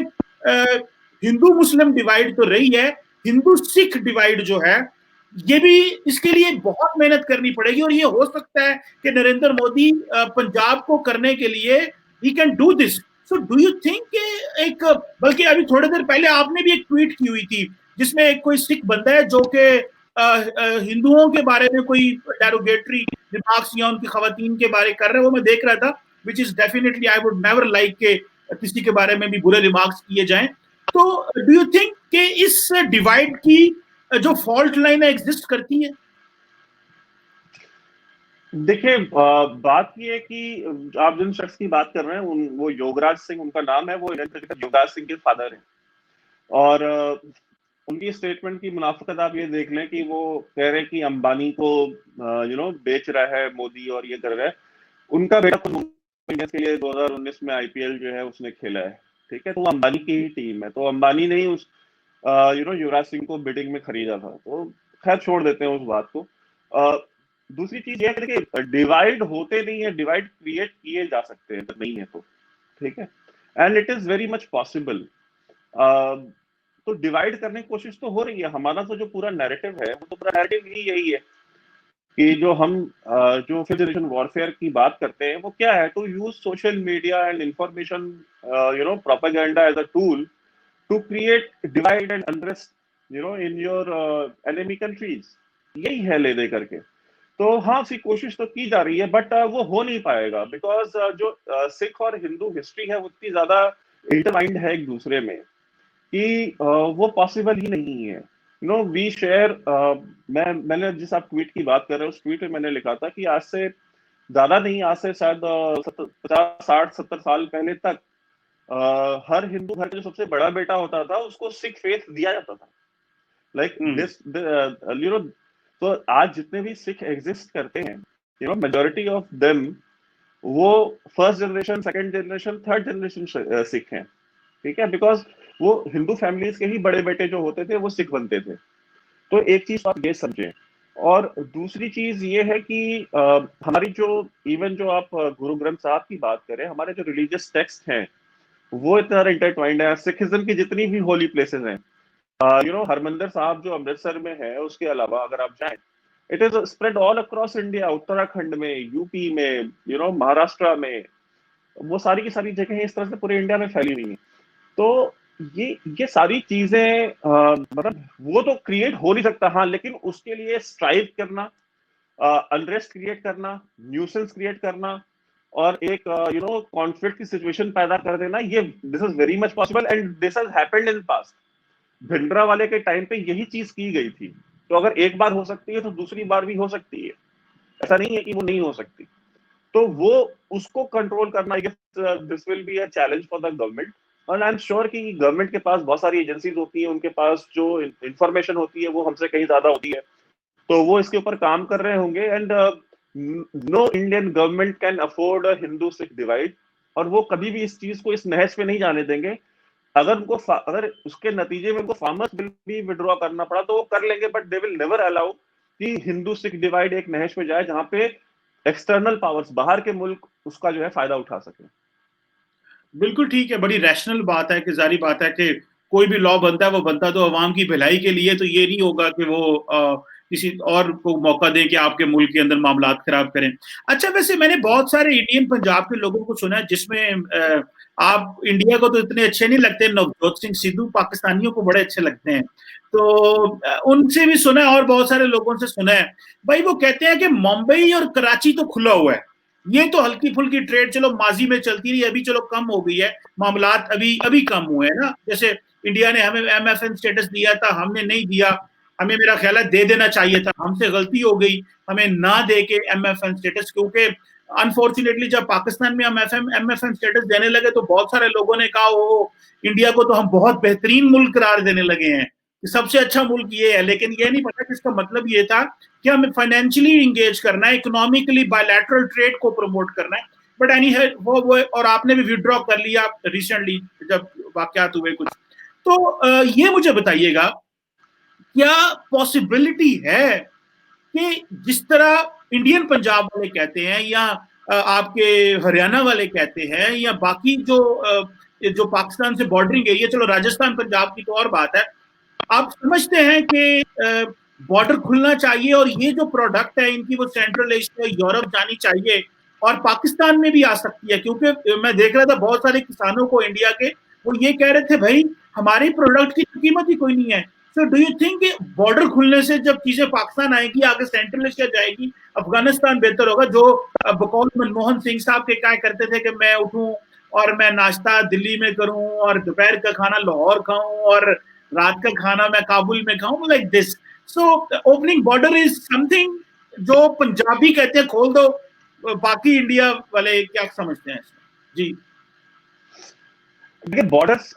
हिंदू मुस्लिम डिवाइड तो रही है, हिंदू सिख डिवाइड जो है, ये भी, इसके लिए बहुत मेहनत करनी पड़ेगी, और ये हो सकता है कि नरेंद्र मोदी पंजाब को करने के लिए he can do this. So do you think एक, बल्कि अभी थोड़ी देर पहले आपने भी एक ट्वीट की हुई थी, जिसमें एक कोई सिख बंदा है जो कि हिंदुओं के बारे में कोई डेरोगेटरी रिमार्क्स या उनकी खवातीन के बारे कर रहे हैं, वो मैं देख रहा था, which is definitely I would never like के किसी के बारे में भी बुरे रिमार्क्स किए जाएं। तो डू यू थिंक कि इस डिवाइड की जो फॉल्ट लाइन एग्जिस्ट करती है? देखिए, बात ये है कि आप जिन शख्स की बात कर रहे हैं, वो योगराज सिंह उनका नाम है, वो इंडियन क्रिकेटर योगराज सिंह के फादर हैं। और उनकी स्टेटमेंट की मुनाफिकत आप ये देख लें कि वो कह रहे हैं कि अंबानी को बेच रहा है मोदी और ये कर रहा है। उनका बेटा खुद इंडियंस के लिए 2019 में IPL जो है उसने खेला है, ठीक है, तो वो अंबानी की ही टीम है। तो अंबानी ने ही उस युवराज सिंह को बिडिंग में खरीदा था। तो खैर छोड़ देते हैं उस बात को। दूसरी चीज ये है कि डिवाइड होते नहीं है, डिवाइड क्रिएट किए जा सकते हैं, नहीं है तो ठीक है, and it is very much possible. तो डिवाइड करने की कोशिश तो हो रही है। हमारा तो जो पूरा नैरेटिव है, वो तो पूरा नैरेटिव ही यही है कि जो हम जो फिफ्थ जनरेशन वॉरफेयर की बात करते हैं वो क्या है, to use social media and information propaganda as a tool to create divide and unrest in your enemy countries. यही है ले दे करके। तो हाँ, उसकी कोशिश तो की जा रही है, बट वो हो नहीं पाएगा बिकॉज जो सिख और हिंदू हिस्ट्री है वो इतनी ज्यादा इंटरवाइंड है एक दूसरे में कि वो पॉसिबल ही नहीं है। वी शेयर, मैंने जिस आप ट्वीट की बात कर रहे हो उस ट्वीट में मैंने लिखा था कि आज से ज्यादा नहीं, आज से शायद 50 60 70 साल पहले तक हर हिंदू घर का जो सबसे बड़ा बेटा होता था उसको सिख फेथ दिया जाता था। लाइक दिस तो आज जितने भी सिख एग्जिस्ट करते हैं, मेजोरिटी ऑफ देम वो first generation, second generation, third generation Sikh हैं। ठीक है, बिकॉज वो हिंदू फैमिलीज के ही बड़े बेटे जो होते थे वो सिख बनते थे। तो एक चीज आप ये समझें। और दूसरी चीज ये है कि हमारी जो इवन जो आप गुरु ग्रंथ साहब की बात करें, हमारे जो रिलीजियस टेक्स्ट हैं वो इतना इंटरट्वाइंड है। सिखिज्म की जितनी भी होली प्लेसेस हैं, हरमंदिर साहब जो अमृतसर में है, उसके अलावा अगर आप जाएं, it is spread all across India, Uttarakhand में, यूपी में, महाराष्ट्र में, वो सारी की सारी जगह इस तरह से पूरे इंडिया में फैली हुई है। तो ये सारी चीजें मतलब वो तो क्रिएट हो नहीं सकता, हाँ, लेकिन उसके लिए स्ट्राइव करना, अनरेस्ट क्रिएट करना, न्यूसेंस क्रिएट करना और एक कॉन्फ्लिक्ट की सिचुएशन पैदा कर देना, ये this is very much possible and this has happened in past. Bhindra वाले के टाइम पे यही चीज की गई थी। तो अगर एक बार हो सकती है तो दूसरी बार भी हो सकती है, ऐसा नहीं है कि वो नहीं हो सकती। तो वो उसको कंट्रोल करना, I guess this will be a challenge for the government. और आई एम श्योर कि गवर्नमेंट के पास बहुत सारी एजेंसीज होती हैं, उनके पास जो इंफॉर्मेशन होती है वो हमसे कहीं ज्यादा होती है, तो वो इसके ऊपर काम कर रहे होंगे। And no Indian government can afford a Hindu Sikh divide, और वो कभी भी इस चीज को इस नहज पे नहीं जाने देंगे। अगर उसके नतीजे में उनको फार्मर्स बिल भी विड्रॉ करना पड़ा तो वो कर लेंगे, but they will never allow कि हिंदू सिख डिवाइड एक नहज पे जाए जहां पे एक्सटर्नल पावर्स, बाहर के मुल्क, उसका जो है फायदा उठा सके। बिल्कुल ठीक है, बड़ी रैशनल बात है कि जारी बात है कि कोई भी लॉ बनता है वो बनता तो अवाम की भलाई के लिए, तो ये नहीं होगा कि वो किसी और को मौका दें कि आपके मुल्क के अंदर मामला खराब करें। अच्छा, वैसे मैंने बहुत सारे इंडियन पंजाब के लोगों को सुना है जिसमें आप इंडिया को तो इतने अच्छे नहीं लगते, नवजोत सिंह सिद्धू पाकिस्तानियों को बड़े अच्छे लगते हैं, तो उनसे भी सुना है और बहुत सारे लोगों से सुना है। भाई वो कहते हैं कि मुंबई और कराची तो खुला हुआ है, ये तो हल्की फुल्की ट्रेड चलो माजी में चलती रही, अभी चलो कम हो गई है, मामलात अभी अभी कम हुए हैं ना। जैसे इंडिया ने हमें एमएफएन स्टेटस दिया था, हमने नहीं दिया, हमें मेरा ख्याल है दे देना चाहिए था, हमसे गलती हो गई हमें ना दे के एमएफएन स्टेटस, क्योंकि अनफॉर्चुनेटली जब पाकिस्तान में हम एमएफएन स्टेटस देने लगे तो बहुत सारे लोगों ने कहा वो इंडिया को तो हम बहुत बेहतरीन मुल्क करार देने लगे हैं, सबसे अच्छा मुल्क ये है, लेकिन ये नहीं पता कि इसका मतलब ये था कि हमें फाइनेंशियली इंगेज करना है, इकोनॉमिकली बायलैटरल ट्रेड को प्रमोट करना है। बट एनी है वो और आपने भी विड्रॉ कर लिया रिसेंटली जब वाकयात हुए कुछ। तो ये मुझे बताइएगा, क्या पॉसिबिलिटी है कि जिस तरह इंडियन पंजाब वाले कहते हैं या आपके हरियाणा वाले कहते हैं या बाकी जो पाकिस्तान से बॉर्डरिंग एरिया, चलो राजस्थान पंजाब की तो और बात है, आप समझते हैं कि बॉर्डर खुलना चाहिए और ये जो प्रोडक्ट है इनकी वो सेंट्रल एशिया, यूरोप जानी चाहिए और पाकिस्तान में भी आ सकती है? क्योंकि मैं देख रहा था बहुत सारे किसानों को इंडिया के, वो ये कह रहे थे भाई हमारे प्रोडक्ट की तो कीमत ही कोई नहीं है। So do you think border खुलने से जब चीजें पाकिस्तान आएगी, आगे सेंट्रल एशिया जाएगी, अफगानिस्तान बेहतर होगा? जो बकौल मनमोहन सिंह साहब के क्या करते थे कि मैं उठूं और मैं नाश्ता दिल्ली में करूं और दोपहर का खाना लाहौर खाऊं और रात का खाना मैं काबुल में खाऊं, like this. So opening border is something जो पंजाबी कहते हैं खोल दो, बाकी इंडिया वाले क्या समझते हैं जी? देखिए बॉर्डर्स,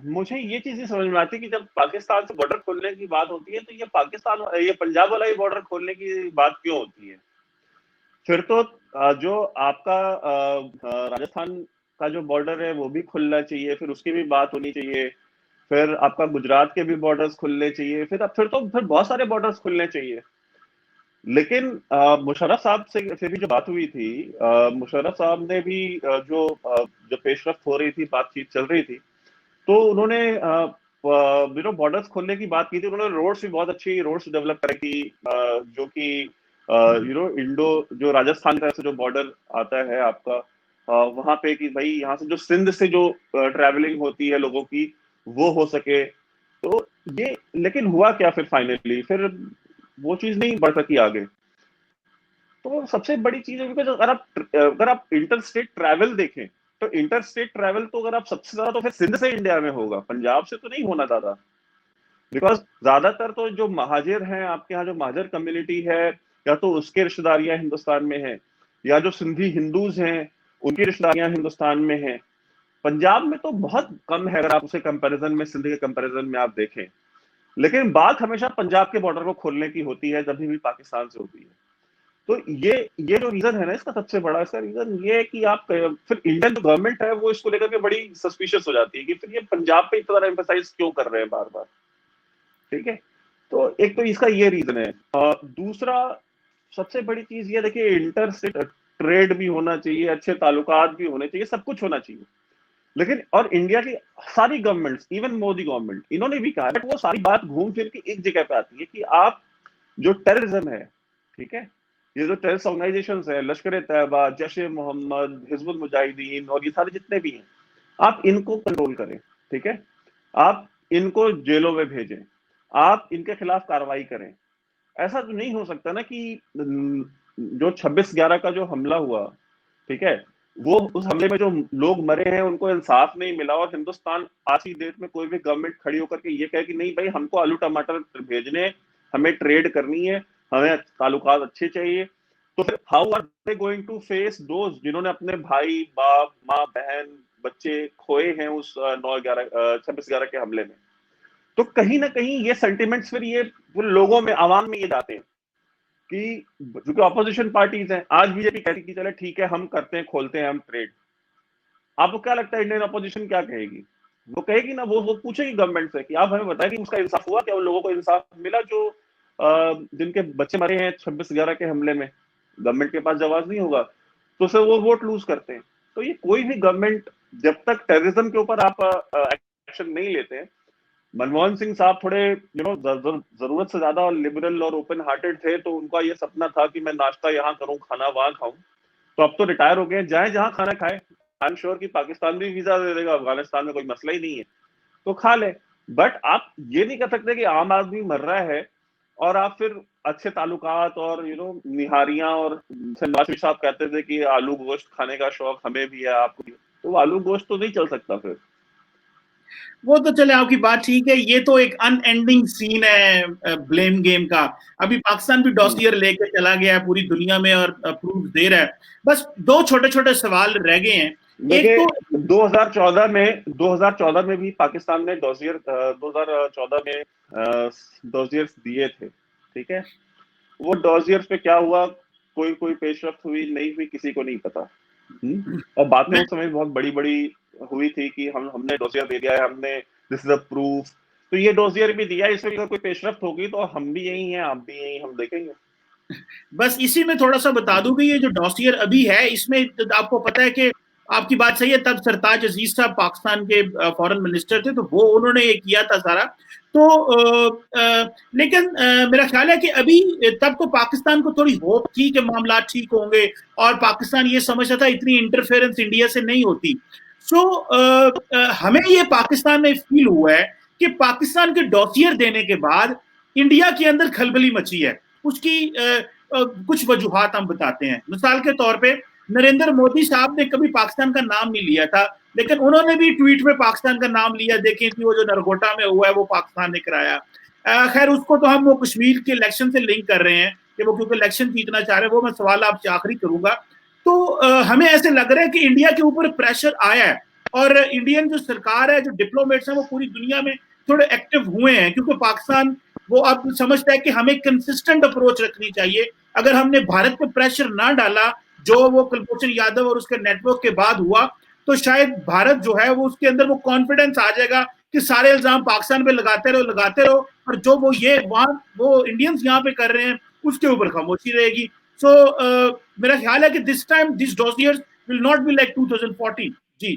मुझे ये चीज नहीं समझ में आती कि जब पाकिस्तान से बॉर्डर खोलने की बात होती है तो ये पंजाब वाला ही बॉर्डर खोलने की बात क्यों होती है? फिर तो जो आपका राजस्थान का जो बॉर्डर है वो भी खुलना चाहिए, फिर उसकी भी बात होनी चाहिए, फिर आपका गुजरात के भी बॉर्डर्स खुलने चाहिए, फिर बहुत सारे बॉर्डर्स खुलने चाहिए। लेकिन मुशर्रफ साहब से भी जो बात हुई थी, मुशर्रफ साहब ने भी जो पेशरफ हो रही थी, बातचीत चल रही थी, तो उन्होंने बॉर्डर्स खोलने की बात की थी। उन्होंने रोड्स भी बहुत अच्छी रोड्स डेवलप करी थी, जो कि इंडो जो राजस्थान का जो बॉर्डर आता है आपका, वहां पे कि भाई यहाँ से जो सिंध से जो ट्रैवलिंग होती है लोगों की वो हो सके। तो ये लेकिन हुआ क्या फिर फाइनली, फिर वो चीज नहीं बढ़ सकी आगे। तो सबसे बड़ी चीज है बिकॉज अगर आप इंटर स्टेट ट्रैवल देखें तो इंटर स्टेट ट्रैवल तो अगर आप सबसे ज्यादा तो फिर सिंध से इंडिया में होगा, पंजाब से तो नहीं होना ज्यादा। बिकॉज ज्यादातर तो जो महाजिर हैं आपके यहाँ, जो महाजिर कम्युनिटी है, या तो उसके रिश्तेदारियां हिंदुस्तान में हैं, या जो सिंधी हिंदूज हैं उनकी रिश्तेदारियां हिंदुस्तान में हैं। पंजाब में तो बहुत कम है अगर आप उसे कंपैरिजन में, सिंध के कंपैरिजन में आप देखें। लेकिन बात हमेशा पंजाब के बॉर्डर को खोलने की होती है जब भी पाकिस्तान से होती है। तो ये जो रीजन है ना इसका सबसे बड़ा, इसका रीजन ये है कि आप फिर इंडियन जो गवर्नमेंट है वो इसको लेकर के बड़ी सस्पिशियस हो जाती है कि फिर ये पंजाब पे इतना एम्फेसाइज क्यों कर रहे हैं बार बार। ठीक है, तो एक तो इसका ये रीजन है। दूसरा सबसे बड़ी चीज ये देखिए, इंटर स्टेट ट्रेड भी होना चाहिए, अच्छे ताल्लुकात भी होने चाहिए, सब कुछ होना चाहिए। लेकिन और इंडिया की सारी गवर्नमेंट्स, इवन मोदी गवर्नमेंट, इन्होंने भी कहा है वो सारी बात घूम फिर के एक जगह पे आती है कि आप जो टेररिज्म है, ठीक है, ये जो टेररिस्ट ऑर्गेनाइजेशन है, लश्कर तैयबा, जैश ए मोहम्मद, हिजबुल मुजाहिदीन और ये सारे जितने भी हैं, आप इनको कंट्रोल करें। ठीक है, आप इनको जेलों में भेजें, आप इनके खिलाफ कार्रवाई करें। ऐसा तो नहीं हो सकता ना कि जो 26/11 का जो हमला हुआ, ठीक है, वो उस हमले में जो लोग मरे हैं उनको इंसाफ नहीं मिला, और हिंदुस्तान आज की डेट में कोई भी गवर्नमेंट खड़ी होकर के ये कहे कि नहीं भाई हमको आलू टमाटर भेजने, हमें ट्रेड करनी है, हमें ताल्लुकात अच्छे चाहिए। तो फिर how are they going to face those जिन्होंने अपने भाई, बाप, माँ, बहन, बच्चे खोए हैं उस 26/11 के हमले में। तो कहीं ना कहीं ये सेंटिमेंट्स फिर ये लोगों में, आवाम में ये जाते हैं कि जो ऑपोजिशन पार्टीज हैं, आज बीजेपी कहती कि चले ठीक है हम करते हैं, खोलते हैं हम ट्रेड। आपको क्या लगता है इंडियन अपोजिशन क्या कहेगी? वो कहेगी ना, वो पूछेगी गवर्नमेंट से कि आप हमें बताएं कि उसका इंसाफ हुआ क्या, उन लोगों को इंसाफ मिला जो जिनके बच्चे मरे हैं 26/11 के हमले में। गवर्नमेंट के पास जवाब नहीं होगा तो सर वो वोट लूज करते हैं। तो ये कोई भी गवर्नमेंट जब तक टेररिज्म के ऊपर आप एक्शन नहीं लेते हैं, मनमोहन सिंह साहब थोड़े जरूरत से ज्यादा लिबरल और ओपन हार्टेड थे, तो उनका ये सपना था कि मैं नाश्ता यहाँ करूं, खाना वहां खाऊं। तो अब तो रिटायर हो गए, जाए जहां खाना खाए। आई एम श्योर कि पाकिस्तान भी वीजा दे देगा, अफगानिस्तान में कोई मसला ही नहीं है, तो खा ले। बट आप ये नहीं कर सकते कि आम आदमी मर रहा है और आप फिर अच्छे ताल्लुकात और निहारियां, और नवाज शरीफ साहब कहते थे कि आलू गोश्त खाने का शौक हमें भी है, आपको भी, तो आलू गोश्त तो नहीं चल सकता फिर। वो तो चले आपकी बात ठीक है, ये तो एक अनएंडिंग सीन है ब्लेम गेम का। अभी पाकिस्तान भी डॉसियर लेके चला गया है पूरी दुनिया में और प्रूफ दे रहा है। बस दो छोटे छोटे सवाल रह गए हैं। एक तो 2014 में भी पाकिस्तान ने डॉसियर 2014 में डॉसियर दिए थे, ठीक है। वो डॉसियर पे क्या हुआ, कोई पेशरफ्त हुई नहीं हुई, किसी को नहीं पता। और बातें उस समय बहुत बड़ी बड़ी हुई थी कि हमने डॉसियर दे दिया है, हमने दिस इज अ प्रूफ। तो ये डॉसियर भी दिया, इसमें अगर कोई पेशरफ्त होगी तो हम भी यही हैं, आप भी यही, हम देखेंगे। बस इसी में थोड़ा सा बता दूं कि ये जो डॉसियर अभी है, इसमें आपको पता है कि आपकी बात सही है, तब सरताज अजीज साहब पाकिस्तान के फॉरेन मिनिस्टर थे, तो वो उन्होंने ये किया था सारा। तो लेकिन मेरा ख्याल है कि अभी तब तो पाकिस्तान को थोड़ी होप थी कि मामला ठीक होंगे, और पाकिस्तान ये समझता था इतनी इंटरफेरेंस इंडिया से नहीं होती। सो हमें ये पाकिस्तान में फील हुआ है कि पाकिस्तान के डॉसियर देने के बाद इंडिया के अंदर खलबली मची है। उसकी कुछ वजूहात हम बताते हैं। मिसाल के तौर पे नरेंद्र मोदी साहब ने कभी पाकिस्तान का नाम नहीं लिया था, लेकिन उन्होंने भी ट्वीट में पाकिस्तान का नाम लिया। देखें कि वो जो नरगोटा में हुआ है वो पाकिस्तान ने कराया। खैर उसको तो हम वो कश्मीर के इलेक्शन से लिंक कर रहे हैं कि वो क्योंकि इलेक्शन जीतना चाह रहे हैं। वो मैं सवाल आपसे आखिरी करूंगा। तो हमें ऐसे लग रहा है कि इंडिया के ऊपर प्रेशर आया है, और इंडियन जो सरकार है, जो डिप्लोमेट्स हैं, वो पूरी दुनिया में थोड़े एक्टिव हुए हैं, क्योंकि पाकिस्तान वो अब समझता है कि हमें कंसिस्टेंट अप्रोच रखनी चाहिए। अगर हमने भारत पे प्रेशर ना डाला, जो वो कुलभूषण यादव और उसके नेटवर्क के बाद हुआ, तो शायद भारत जो है वो उसके अंदर वो कॉन्फिडेंस आ जाएगा कि सारे इल्जाम पाकिस्तान पे लगाते रहो, और जो वो ये वहां वो इंडियंस यहाँ पे कर रहे हैं उसके ऊपर खामोशी रहेगी। सो मेरा ख्याल है कि this time this dossiers will not be like 2014। जी,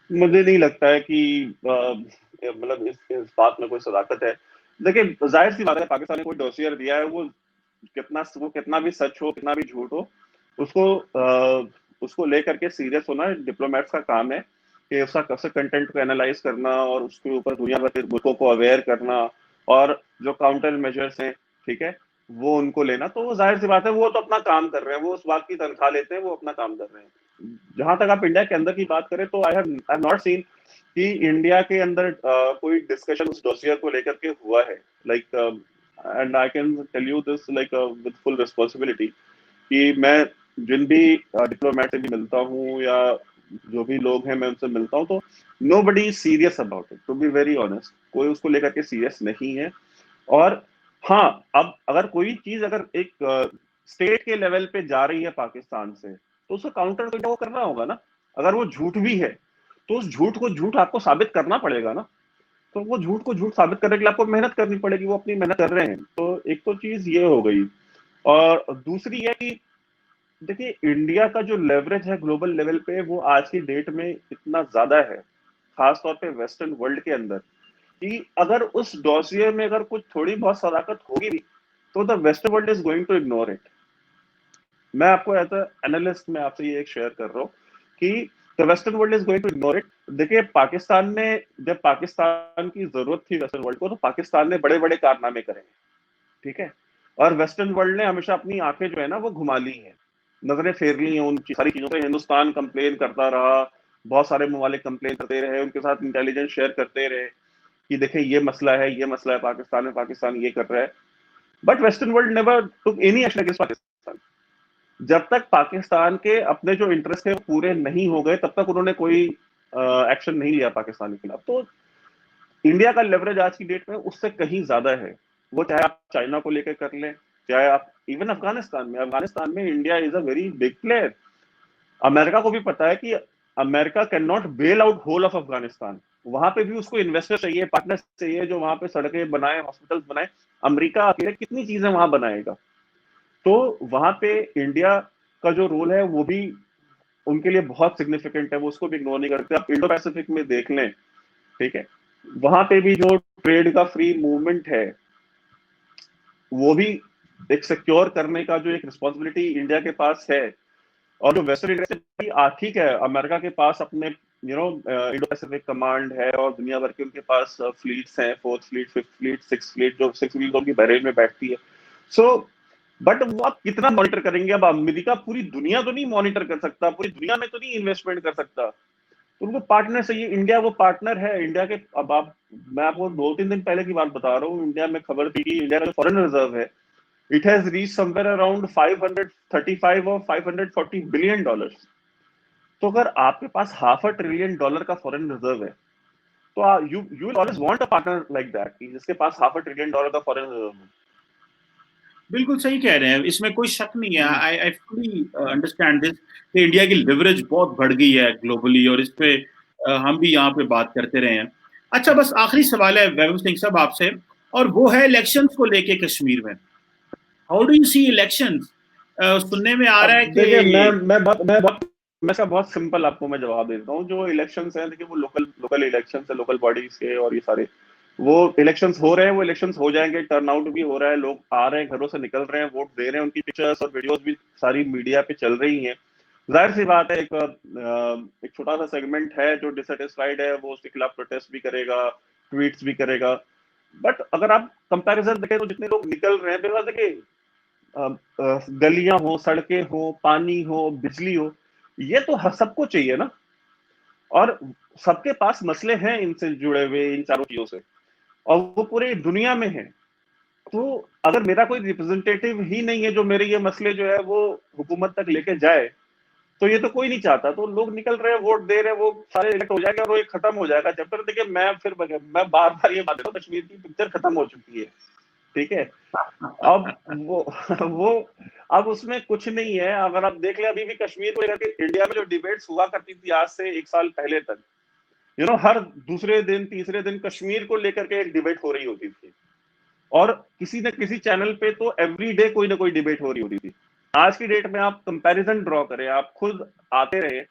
मुझे नहीं लगता है कि मतलब इस बात में कोई सदाकत है। देखिए जाहिर सी बात है, पाकिस्तान ने कोई डोसियर दिया है, वो कितना भी सच हो, कितना भी झूठ हो, उसको लेकर के सीरियस होना डिप्लोमेट्स का काम है कि उसका कंटेंट को एनालाइज करना और उसके ऊपर दुनिया भर के मुल्कों को अवेयर करना और जो काउंटर मेजर्स हैं, ठीक है, वो उनको लेना। तो वो जाहिर सी बात है, वो तो अपना काम कर रहे हैं, वो उस बात की तनख्वाह लेते हैं, वो अपना काम कर रहे हैं। जहां तक आप इंडिया के अंदर की बात करें तो आई हैव नॉट सीन कि इंडिया के अंदर कोई डिस्कशन उस डोसियर को लेकर के हुआ है, like and I can tell you this like with full responsibility कि मैं जिन भी डिप्लोमेट से भी मिलता हूँ या जो भी लोग हैं मैं उनसे मिलता हूँ, तो nobody is serious about it, to be very honest. कोई उसको लेकर के सीरियस नहीं है। और हाँ, अब अगर कोई चीज अगर एक स्टेट के लेवल पे जा रही है पाकिस्तान से, तो उसको काउंटर तो करना होगा ना। अगर वो झूठ भी है तो उस झूठ को झूठ आपको साबित करना पड़ेगा ना। तो वो झूठ को झूठ साबित करने के लिए आपको मेहनत करनी पड़ेगी, वो अपनी मेहनत कर रहे हैं। तो एक तो चीज ये हो गई। और दूसरी है कि देखिए, इंडिया का जो लेवरेज है ग्लोबल लेवल पे, वो आज की डेट में इतना ज्यादा है, खासतौर पे वेस्टर्न वर्ल्ड के अंदर, कि अगर उस डॉसियर में अगर कुछ थोड़ी बहुत सदाकत होगी भी, तो the western world is going to ignore it. मैं आपको एज अ एनालिस्ट में आपसे ये एक शेयर कर रहा हूँ कि the western world is going to ignore it. देखिए, पाकिस्तान ने, जब पाकिस्तान की जरूरत थी वेस्टर्न वर्ल्ड को, तो पाकिस्तान ने बड़े बड़े कारनामे करे, ठीक है। और वेस्टर्न वर्ल्ड ने हमेशा अपनी आंखें जो है ना वो घुमा ली हैं, नजरें फेर ली हैं उन सारी चीजों से। हिंदुस्तान कंप्लेन करता रहा, बहुत सारे ममालिक कंप्लेन करते रहे, उनके साथ इंटेलिजेंस शेयर करते रहे कि देखिए ये मसला है, ये मसला है पाकिस्तान में, पाकिस्तान ये कर रहा है। But western world never took any action against Pakistan. जब तक पाकिस्तान के अपने जो इंटरेस्ट है वो पूरे नहीं हो गए, तब तक उन्होंने कोई एक्शन नहीं लिया पाकिस्तान के खिलाफ। तो इंडिया का लेवरेज आज की डेट में उससे कहीं ज्यादा है। वो चाहे आप चाइना को लेकर कर लें, चाहे आप इवन अफगानिस्तान में India is a very big player. America को भी पता है कि America can not bail out whole of Afghanistan. वहां पे भी उसको इन्वेस्टर चाहिए, पार्टनर चाहिए, जो वहां पे सड़कें बनाए, हॉस्पिटल्स बनाए। अमेरिका अकेले कितनी चीजें वहां बनाएगा। तो वहां पे इंडिया का जो रोल है वो भी उनके लिए बहुत सिग्निफिकेंट है, वो उसको भी इग्नोर नहीं करते। आप इंडो पैसिफिक में देख लें, ठीक है, वहां पे भी जो ट्रेड का फ्री मूवमेंट है, वो भी एक सिक्योर करने का जो एक रिस्पॉन्सिबिलिटी इंडिया के पास है। और जो वेस्टर्न इंडिया से ठीक है, अमेरिका के पास अपने इंडो पैसिफिक कमांड है और दुनिया भर के उनके पास फ्लीट्स हैं, 4th fleet, 5th fleet, 6th fleet, जो 6th फ्लीट उनकी बहरेन में बैठती है। सो बट वो आप कितना मॉनिटर करेंगे? अब अमेरिका पूरी दुनिया तो नहीं मॉनिटर कर सकता, पूरी दुनिया में तो नहीं इन्वेस्टमेंट कर सकता। तो उनको पार्टनर चाहिए। इंडिया वो पार्टनर है। इंडिया के, अब आप, मैं आपको 2-3 दिन पहले की बात बता रहा हूँ, इंडिया में खबर थी कि इंडिया का जो फॉरेन रिजर्व है, it has reach somewhere around 535 और 540 बिलियन डॉलर्स। तो अगर आपके पास $500 बिलियन का फॉरेन रिजर्व है, तो you you will always want a partner like that, जिसके पास $500 बिलियन का फॉरेन रिजर्व है। बिल्कुल सही कह रहे हैं, इसमें कोई शक नहीं है। आई आई फुली अंडरस्टैंड दिस कि इंडिया की लिवरेज बहुत बढ़ गई है ग्लोबली, और इस पे हम भी यहाँ पे बात करते रहे हैं। अच्छा, बस आखिरी सवाल है वैभव सिंह साहब आपसे, और वो है इलेक्शंस को लेके कश्मीर में। How do you see elections? सुनने में आ रहा अब है देखिए, कि मैं इसका बहुत सिंपल आपको मैं जवाब देता हूँ। जो इलेक्शंस हैं, देखिए, वो लोकल लोकल इलेक्शंस है, लोकल बॉडीज के, और ये सारे वो इलेक्शंस हो रहे हैं, वो इलेक्शंस हो जाएंगे। टर्नआउट भी हो रहा है, लोग आ रहे हैं, घरों से निकल रहे हैं, वोट दे रहे हैं, उनकी पिक्चर्स और वीडियोस भी सारी मीडिया पे चल रही हैं। जाहिर सी बात है, एक छोटा सा सेगमेंट है जो डिससेटिस्फाइड है, वो उसके खिलाफ प्रोटेस्ट भी करेगा, ट्वीट्स भी करेगा। बट अगर आप कंपैरिजन देखें तो जितने लोग निकल रहे हैं, बिकॉज देखिए, गलियां हो, सड़कें हो, पानी हो, बिजली हो, ये तो हर सबको चाहिए ना। और सबके पास मसले हैं इनसे जुड़े हुए, इन चारों चीजों से, और वो पूरे दुनिया में है। तो अगर मेरा कोई रिप्रेजेंटेटिव ही नहीं है जो मेरे ये मसले जो है वो हुकूमत तक लेके जाए, तो ये तो कोई नहीं चाहता। तो लोग निकल रहे हैं, वोट दे रहे हैं, वो सारे इलेक्ट हो जाएंगे और वो एक खत्म हो जाएगा चैप्टर। देखिए, मैं बार बार ये बात देता हूँ, कश्मीर की पिक्चर खत्म हो चुकी है, ठीक है। अब वो वो अब उसमें कुछ नहीं है। अगर आप देख लें, अभी भी कश्मीर को लेकर के इंडिया में जो डिबेट्स हुआ करती थी आज से 1 साल पहले तक, हर दूसरे दिन, तीसरे दिन कश्मीर को लेकर के एक डिबेट हो रही होती थी। और किसी न किसी चैनल पे तो एवरी डे कोई ना कोई डिबेट हो रही होती थी। आज की डेट में आप कंपैरिजन ड्रॉ करें, आप खुद आते रहे,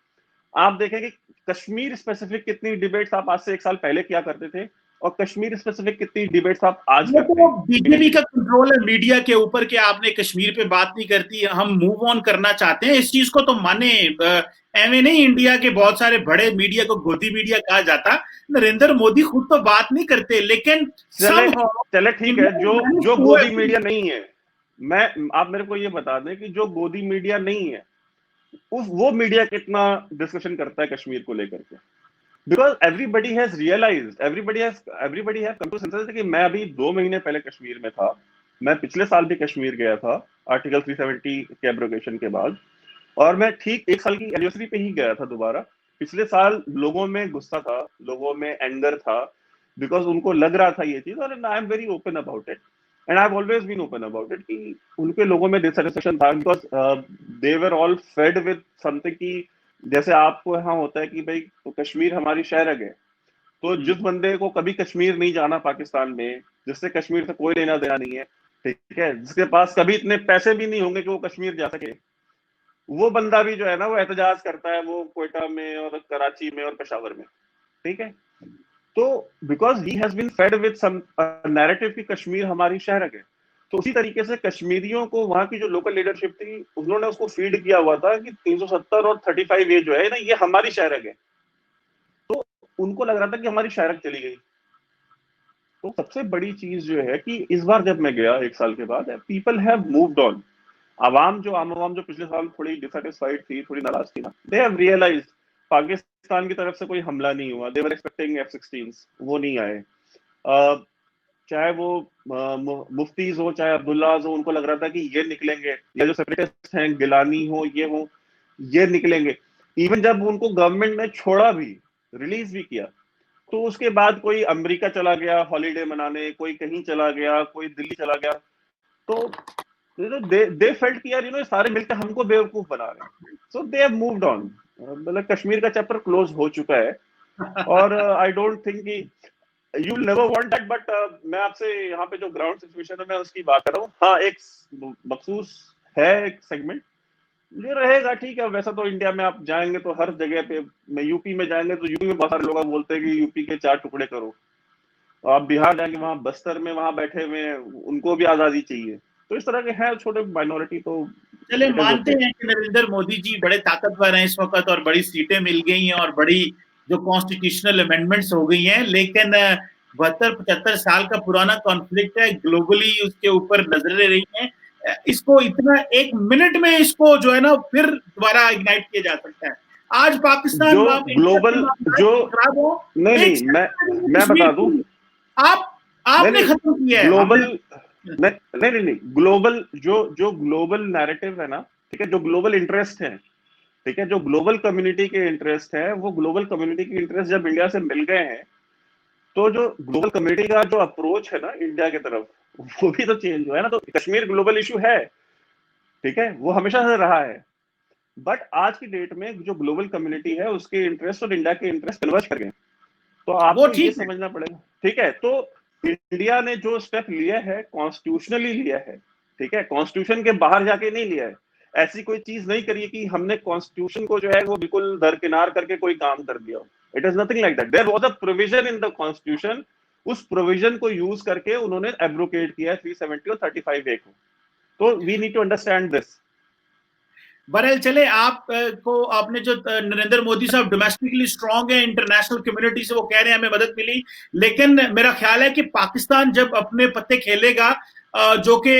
आप देखें कि कश्मीर स्पेसिफिक कितनी डिबेट्स आप आज से 1 साल पहले किया करते थे, और कश्मीर स्पेसिफिक कितनी डिबेट्स आप आज ये करते तो हैं। बीजेपी का कंट्रोल है मीडिया के ऊपर कि आपने कश्मीर पे बात नहीं करती, हम मूव ऑन करना चाहते हैं, इस चीज को तो माने। एवं नहीं, इंडिया के बहुत सारे बड़े मीडिया को गोदी मीडिया कहा जाता, नरेंद्र मोदी खुद तो बात नहीं करते, लेकिन चले सब चले ठीक है, जो गोदी मीडिया नहीं है, आप मेरे को ये बता दें कि जो गोदी मीडिया नहीं है वो मीडिया कितना डिस्कशन करता है कश्मीर को लेकर के। Because everybody has realised, everybody has come to senses कि मैं अभी 2 महीने पहले कश्मीर में था, मैं पिछले साल भी कश्मीर गया था आर्टिकल 370 के एब्रोगेशन के बाद, और मैं ठीक 1 साल की एनिवर्सरी पे ही गया था दोबारा। पिछले साल लोगों में गुस्सा था, लोगों में एंगर था, बिकॉज उनको लग रहा था ये चीज, और I am very open about it and I have always been open about it कि उनके लोगों में डिससेटिस्फेक्शन था, because they were all fed with something कि जैसे आपको यहाँ होता है कि भाई तो कश्मीर हमारी शहरग है, तो जिस बंदे को कभी कश्मीर नहीं जाना पाकिस्तान में, जिससे कश्मीर से कोई लेना देना नहीं है, ठीक है, जिसके पास कभी इतने पैसे भी नहीं होंगे कि वो कश्मीर जा सके, वो बंदा भी जो है ना वो एहतजाज करता है, वो क्वेटा में और कराची में और पेशावर में, ठीक है। तो because he has been fed with some narrative कि कश्मीर हमारी शहरग है, तो उसी तरीके से कश्मीरियों को वहां की जो लोकल लीडरशिप थी उन्होंने उसको फीड किया हुआ था कि 370 और 35 ये जो है ना ये हमारी शहरग है, तो उनको लग रहा था कि हमारी शहरग चली गई। तो सबसे बड़ी चीज जो है कि इस बार जब मैं गया 1 साल के बाद, पीपल हैव मूव्ड ऑन। आम आवाम जो पिछले साल थोड़ी डिससेटिस्फाइड थी, थोड़ी नाराज थी ना, दे हैव रियलाइज्ड पाकिस्तान की तरफ से कोई हमला नहीं हुआ, दे वर एक्सपेक्टिंग F-16s, वो नहीं आए। चाहे वो मुफ्तीज हो चाहे अब्दुल्लाज हो, उनको लग रहा था कि ये निकलेंगे, या जो सेपरेटिस्ट हैं गिलानी हो ये निकलेंगे। इवन जब उनको गवर्नमेंट ने छोड़ा भी, रिलीज भी किया, तो उसके बाद कोई अमेरिका चला गया हॉलीडे मनाने, कोई कहीं चला गया, कोई दिल्ली चला गया, तो दे फेल्ट कि यार सारे मिलकर हमको बेवकूफ बना रहे हैं, so they have moved on. मतलब कश्मीर का चैप्टर क्लोज हो चुका है, और आई डोंट थिंक कि you will never want that, but मैं आपसे यहाँ पे जो ग्राउंड सिचुएशन है मैं उसकी बात कर रहा हूँ। हाँ, एक मखसूस है, एक सेगमेंट ये रहेगा, ठीक है। वैसा तो इंडिया में आप जाएंगे तो हर जगह पे, मैं यूपी में जाएंगे तो यूपी में बहुत सारे लोग बोलते हैं कि यूपी के 4 टुकड़े करो, आप बिहार जाएंगे वहां बस्तर में वहां बैठे हुए हैं, उनको भी आजादी चाहिए, तो इस तरह के हैं छोटे माइनॉरिटी। तो चले मानते हैं कि नरेंद्र मोदी जी बड़े ताकतवर हैं इस वक्त और बड़ी सीटें मिल गई हैं और बड़ी जो कॉन्स्टिट्यूशनल अमेंडमेंट्स हो गई हैं, लेकिन 72-75 साल का पुराना कॉन्फ्लिक्ट है, ग्लोबली उसके ऊपर नजरें रही हैं, इसको इतना 1 मिनट में इसको जो है ना फिर दोबारा इग्नाइट किया जा सकता है। आज पाकिस्तान जो ग्लोबल जो नहीं मैं बता दूं, आपने खत्म किया है ग्लोबल नहीं ग्लोबल जो ग्लोबल नैरेटिव है ना, ठीक है, जो ग्लोबल इंटरेस्ट है, ठीक है, जो ग्लोबल कम्युनिटी के इंटरेस्ट है, वो ग्लोबल कम्युनिटी के इंटरेस्ट जब इंडिया से मिल गए हैं, तो जो ग्लोबल कम्युनिटी का जो अप्रोच है ना इंडिया की तरफ, वो भी तो चेंज हुआ है ना। तो कश्मीर ग्लोबल इशू है, ठीक है, वो हमेशा से रहा है, बट आज की डेट में जो ग्लोबल कम्युनिटी है उसके इंटरेस्ट और इंडिया के इंटरेस्ट कन्वर्ज कर गए, तो आपको ये समझना पड़ेगा, ठीक है। तो इंडिया ने जो स्टेप लिया है कॉन्स्टिट्यूशनली लिया है, ठीक है, कॉन्स्टिट्यूशन के बाहर जाके नहीं लिया है। ऐसी कोई चीज नहीं करी कि हमने कॉन्स्टिट्यूशन को जो है वो बिल्कुल दरकिनार करके कोई काम कर दिया। It is nothing like that, there was a provision in the constitution, उस प्रोविजन को यूज करके उन्होंने एब्रोकेट किया 370 और 35A को। तो we need to understand this. बहरहाल चले, आपको आपने जो नरेंद्र मोदी साहब डोमेस्टिकली स्ट्रांग है, इंटरनेशनल कम्युनिटी से वो कह रहे हैं हमें मदद मिली, लेकिन मेरा ख्याल है कि पाकिस्तान जब अपने पत्ते खेलेगा, जो कि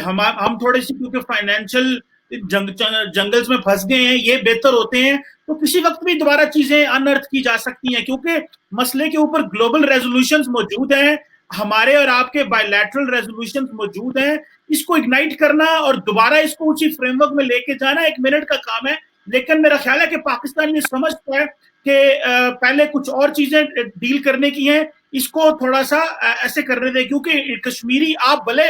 हम थोड़े से क्योंकि फाइनेंशियल जंगल्स में फंस गए हैं, ये बेहतर होते हैं, तो किसी वक्त भी दोबारा चीजें अनर्थ की जा सकती हैं, क्योंकि मसले के ऊपर ग्लोबल रेजोल्यूशंस मौजूद हैं, हमारे और आपके बायलैटरल रेजोल्यूशंस मौजूद हैं, इसको इग्नाइट करना और दोबारा इसको उसी फ्रेमवर्क में लेके जाना 1 मिनट का काम है। लेकिन मेरा ख्याल है कि पाकिस्तान ये समझता है कि पहले कुछ और चीजें डील करने की हैं, इसको थोड़ा सा ऐसे करने दें, क्योंकि कश्मीरी आप भले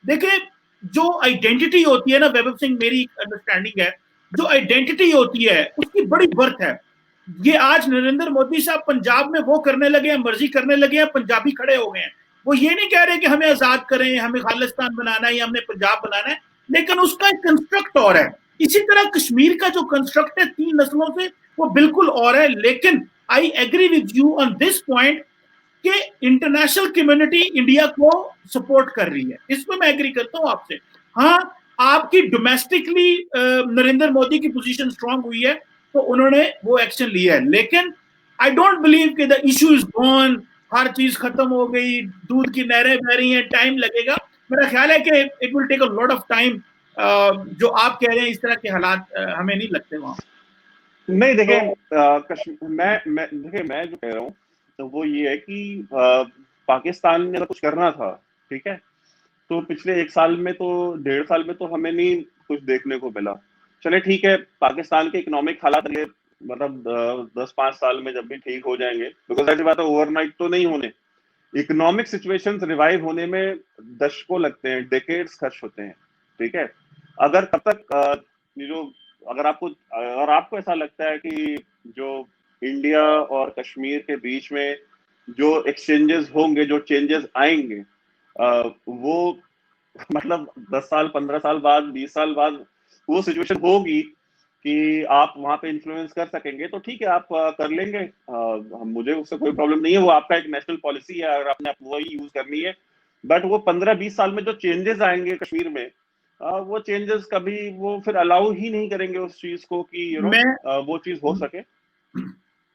देखें, जो आइडेंटिटी होती है ना वैभव सिंह, मेरी अंडरस्टैंडिंग है, जो आइडेंटिटी होती है उसकी बड़ी बर्थ है। ये आज नरेंद्र मोदी साहब पंजाब में वो करने लगे हैं, मर्जी करने लगे हैं, पंजाबी खड़े हो गए हैं, वो ये नहीं कह रहे कि हमें आजाद करें, हमें खालिस्तान बनाना है या हमने पंजाब बनाना है, लेकिन उसका एक कंस्ट्रक्ट और है। इसी तरह कश्मीर का जो कंस्ट्रक्ट है 3 नस्लों से, वो बिल्कुल और है। लेकिन I agree with you on this point कि इंटरनेशनल कम्युनिटी इंडिया को सपोर्ट कर रही है, इसमें मैं एग्री करता हूं आपसे। हाँ, आपकी डोमेस्टिकली नरेंद्र मोदी की पोजीशन स्ट्रांग हुई है तो उन्होंने वो एक्शन लिया है, लेकिन आई डोंट बिलीव कि द इशू इज गॉन, हर चीज खत्म हो गई, दूध की नहरें बह रही हैं, टाइम लगेगा। मेरा ख्याल है कि it will take a lot of time. जो आप कह रहे हैं इस तरह के हालात हमें नहीं लगते वहां। नहीं देखिए, तो मैं जो कह रहा हूँ तो वो ये है कि पाकिस्तान ने अगर कुछ करना था, ठीक है, तो पिछले 1 साल में तो 1.5 साल में तो हमें नहीं कुछ देखने को मिला। चले ठीक है, पाकिस्तान के इकोनॉमिक हालात ये मतलब 10-5 साल में जब भी ठीक हो जाएंगे, बिकॉज ऐसी बात है ओवरनाइट तो नहीं होने। इकोनॉमिक सिचुएशंस रिवाइव होने में दशकों लगते हैं, डेकेड्स खर्च होते हैं, ठीक है। अगर तब तक ये जो अगर आपको ऐसा लगता है कि जो इंडिया और कश्मीर के बीच में जो एक्सचेंजेस होंगे, जो चेंजेस आएंगे, वो मतलब 10 साल 15 साल बाद 20 साल बाद वो सिचुएशन होगी कि आप वहां पे इन्फ्लुएंस कर सकेंगे, तो ठीक है, आप कर लेंगे। मुझे उससे कोई प्रॉब्लम नहीं है, वो आपका एक नेशनल पॉलिसी है, अगर आपने वही यूज करनी है। बट वो 15-20 साल में जो चेंजेस आएंगे कश्मीर में, वो चेंजेस कभी वो फिर अलाउ ही नहीं करेंगे उस चीज को कि मैं वो चीज हो सके।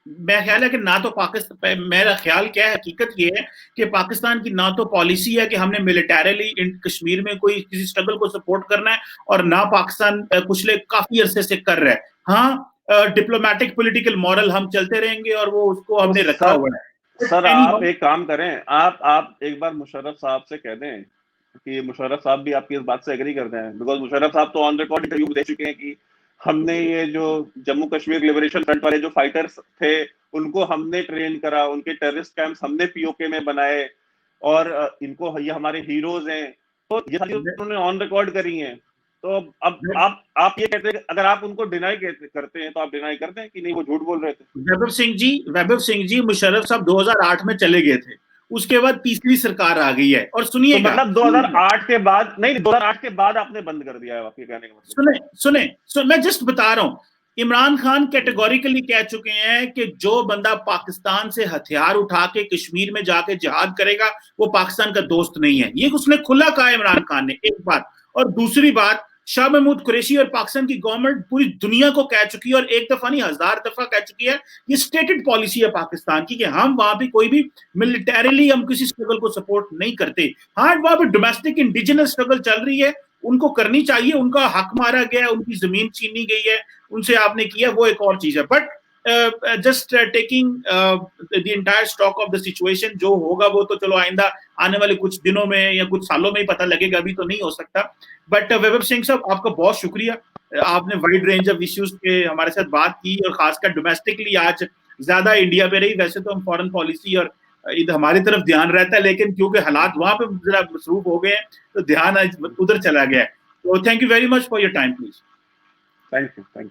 मेरा ख्याल है कि ना तो पाकिस्तान, मेरा ख्याल क्या है, हकीकत ये है कि पाकिस्तान की ना तो पॉलिसी है कि हमने मिलिटरीली कश्मीर में कोई किसी स्ट्रगल को सपोर्ट करना है, और ना पाकिस्तान पिछले काफी अरसे से कर रहा है। हाँ, डिप्लोमेटिक पॉलिटिकल मॉरल हम चलते रहेंगे और वो उसको हमने रखा हुआ है। सर एनी आप एक काम करें, आप एक बार मुशर्रफ साहब से कह दें कि मुशर्रफ साहब भी आपकी इस बात से एग्री करते हैं, बिकॉज मुशर्रफ साहब तो ऑन रिकॉर्ड इंटरव्यू दे चुके हैं कि हमने ये जो जम्मू कश्मीर लिबरेशन फ्रंट वाले जो फाइटर्स थे उनको हमने ट्रेन करा, उनके टेररिस्ट कैंप्स हमने पीओके में बनाए, और इनको ये हमारे हीरोज हैं, तो ये सारी उन्होंने ऑन रिकॉर्ड करी हैं। तो अब आप ये कहते हैं, अगर आप उनको डिनाई करते हैं तो आप डिनाई करते हैं कि नहीं वो झूठ बोल रहे थे। वैभव सिंह जी मुशर्रफ साहब 2008 में चले गए थे, उसके बाद तीसरी सरकार आ गई है। और तो सुनिएगा, मतलब 2008 के बाद नहीं, 2008 के बाद आपने बंद कर दिया है, आपके कहने का मतलब। सुने, मैं जस्ट बता रहा हूं, इमरान खान कैटेगोरिकली कह चुके हैं कि जो बंदा पाकिस्तान से हथियार उठा के कश्मीर में जाके जिहाद करेगा वो पाकिस्तान का दोस्त नहीं है। ये उसने खुला कहा इमरान खान ने, एक बात। और दूसरी बात, शाह महमूद कुरैशी और पाकिस्तान की गवर्नमेंट पूरी दुनिया को कह चुकी है, और एक दफा नहीं 1000 दफा कह चुकी है, ये स्टेटेड पॉलिसी है पाकिस्तान की कि हम वहां पे कोई भी मिलिटरीली हम किसी स्ट्रगल को सपोर्ट नहीं करते। हाँ, वहां पे डोमेस्टिक इंडिजिनस स्ट्रगल चल रही है, उनको करनी चाहिए, उनका हक मारा गया है, उनकी जमीन छीनी गई है, उनसे आपने किया, वो एक और चीज है। But just taking the entire stock of the situation, जो होगा वो तो चलो आइंदा आने वाले कुछ दिनों में या कुछ सालों में ही पता लगेगा, अभी तो नहीं हो सकता। बट वैभव सिंह साहब, आपका बहुत शुक्रिया, आपने वाइड रेंज ऑफ इश्यूज पे हमारे साथ बात की, और खासकर डोमेस्टिकली आज ज्यादा इंडिया पे रही। वैसे तो हम फॉरेन पॉलिसी और इधर हमारी तरफ ध्यान रहता है, लेकिन क्योंकि हालात वहां पे जरा मसरूफ हो गए हैं तो ध्यान उधर चला गया है। तो thank you very much for your time please. Thank you.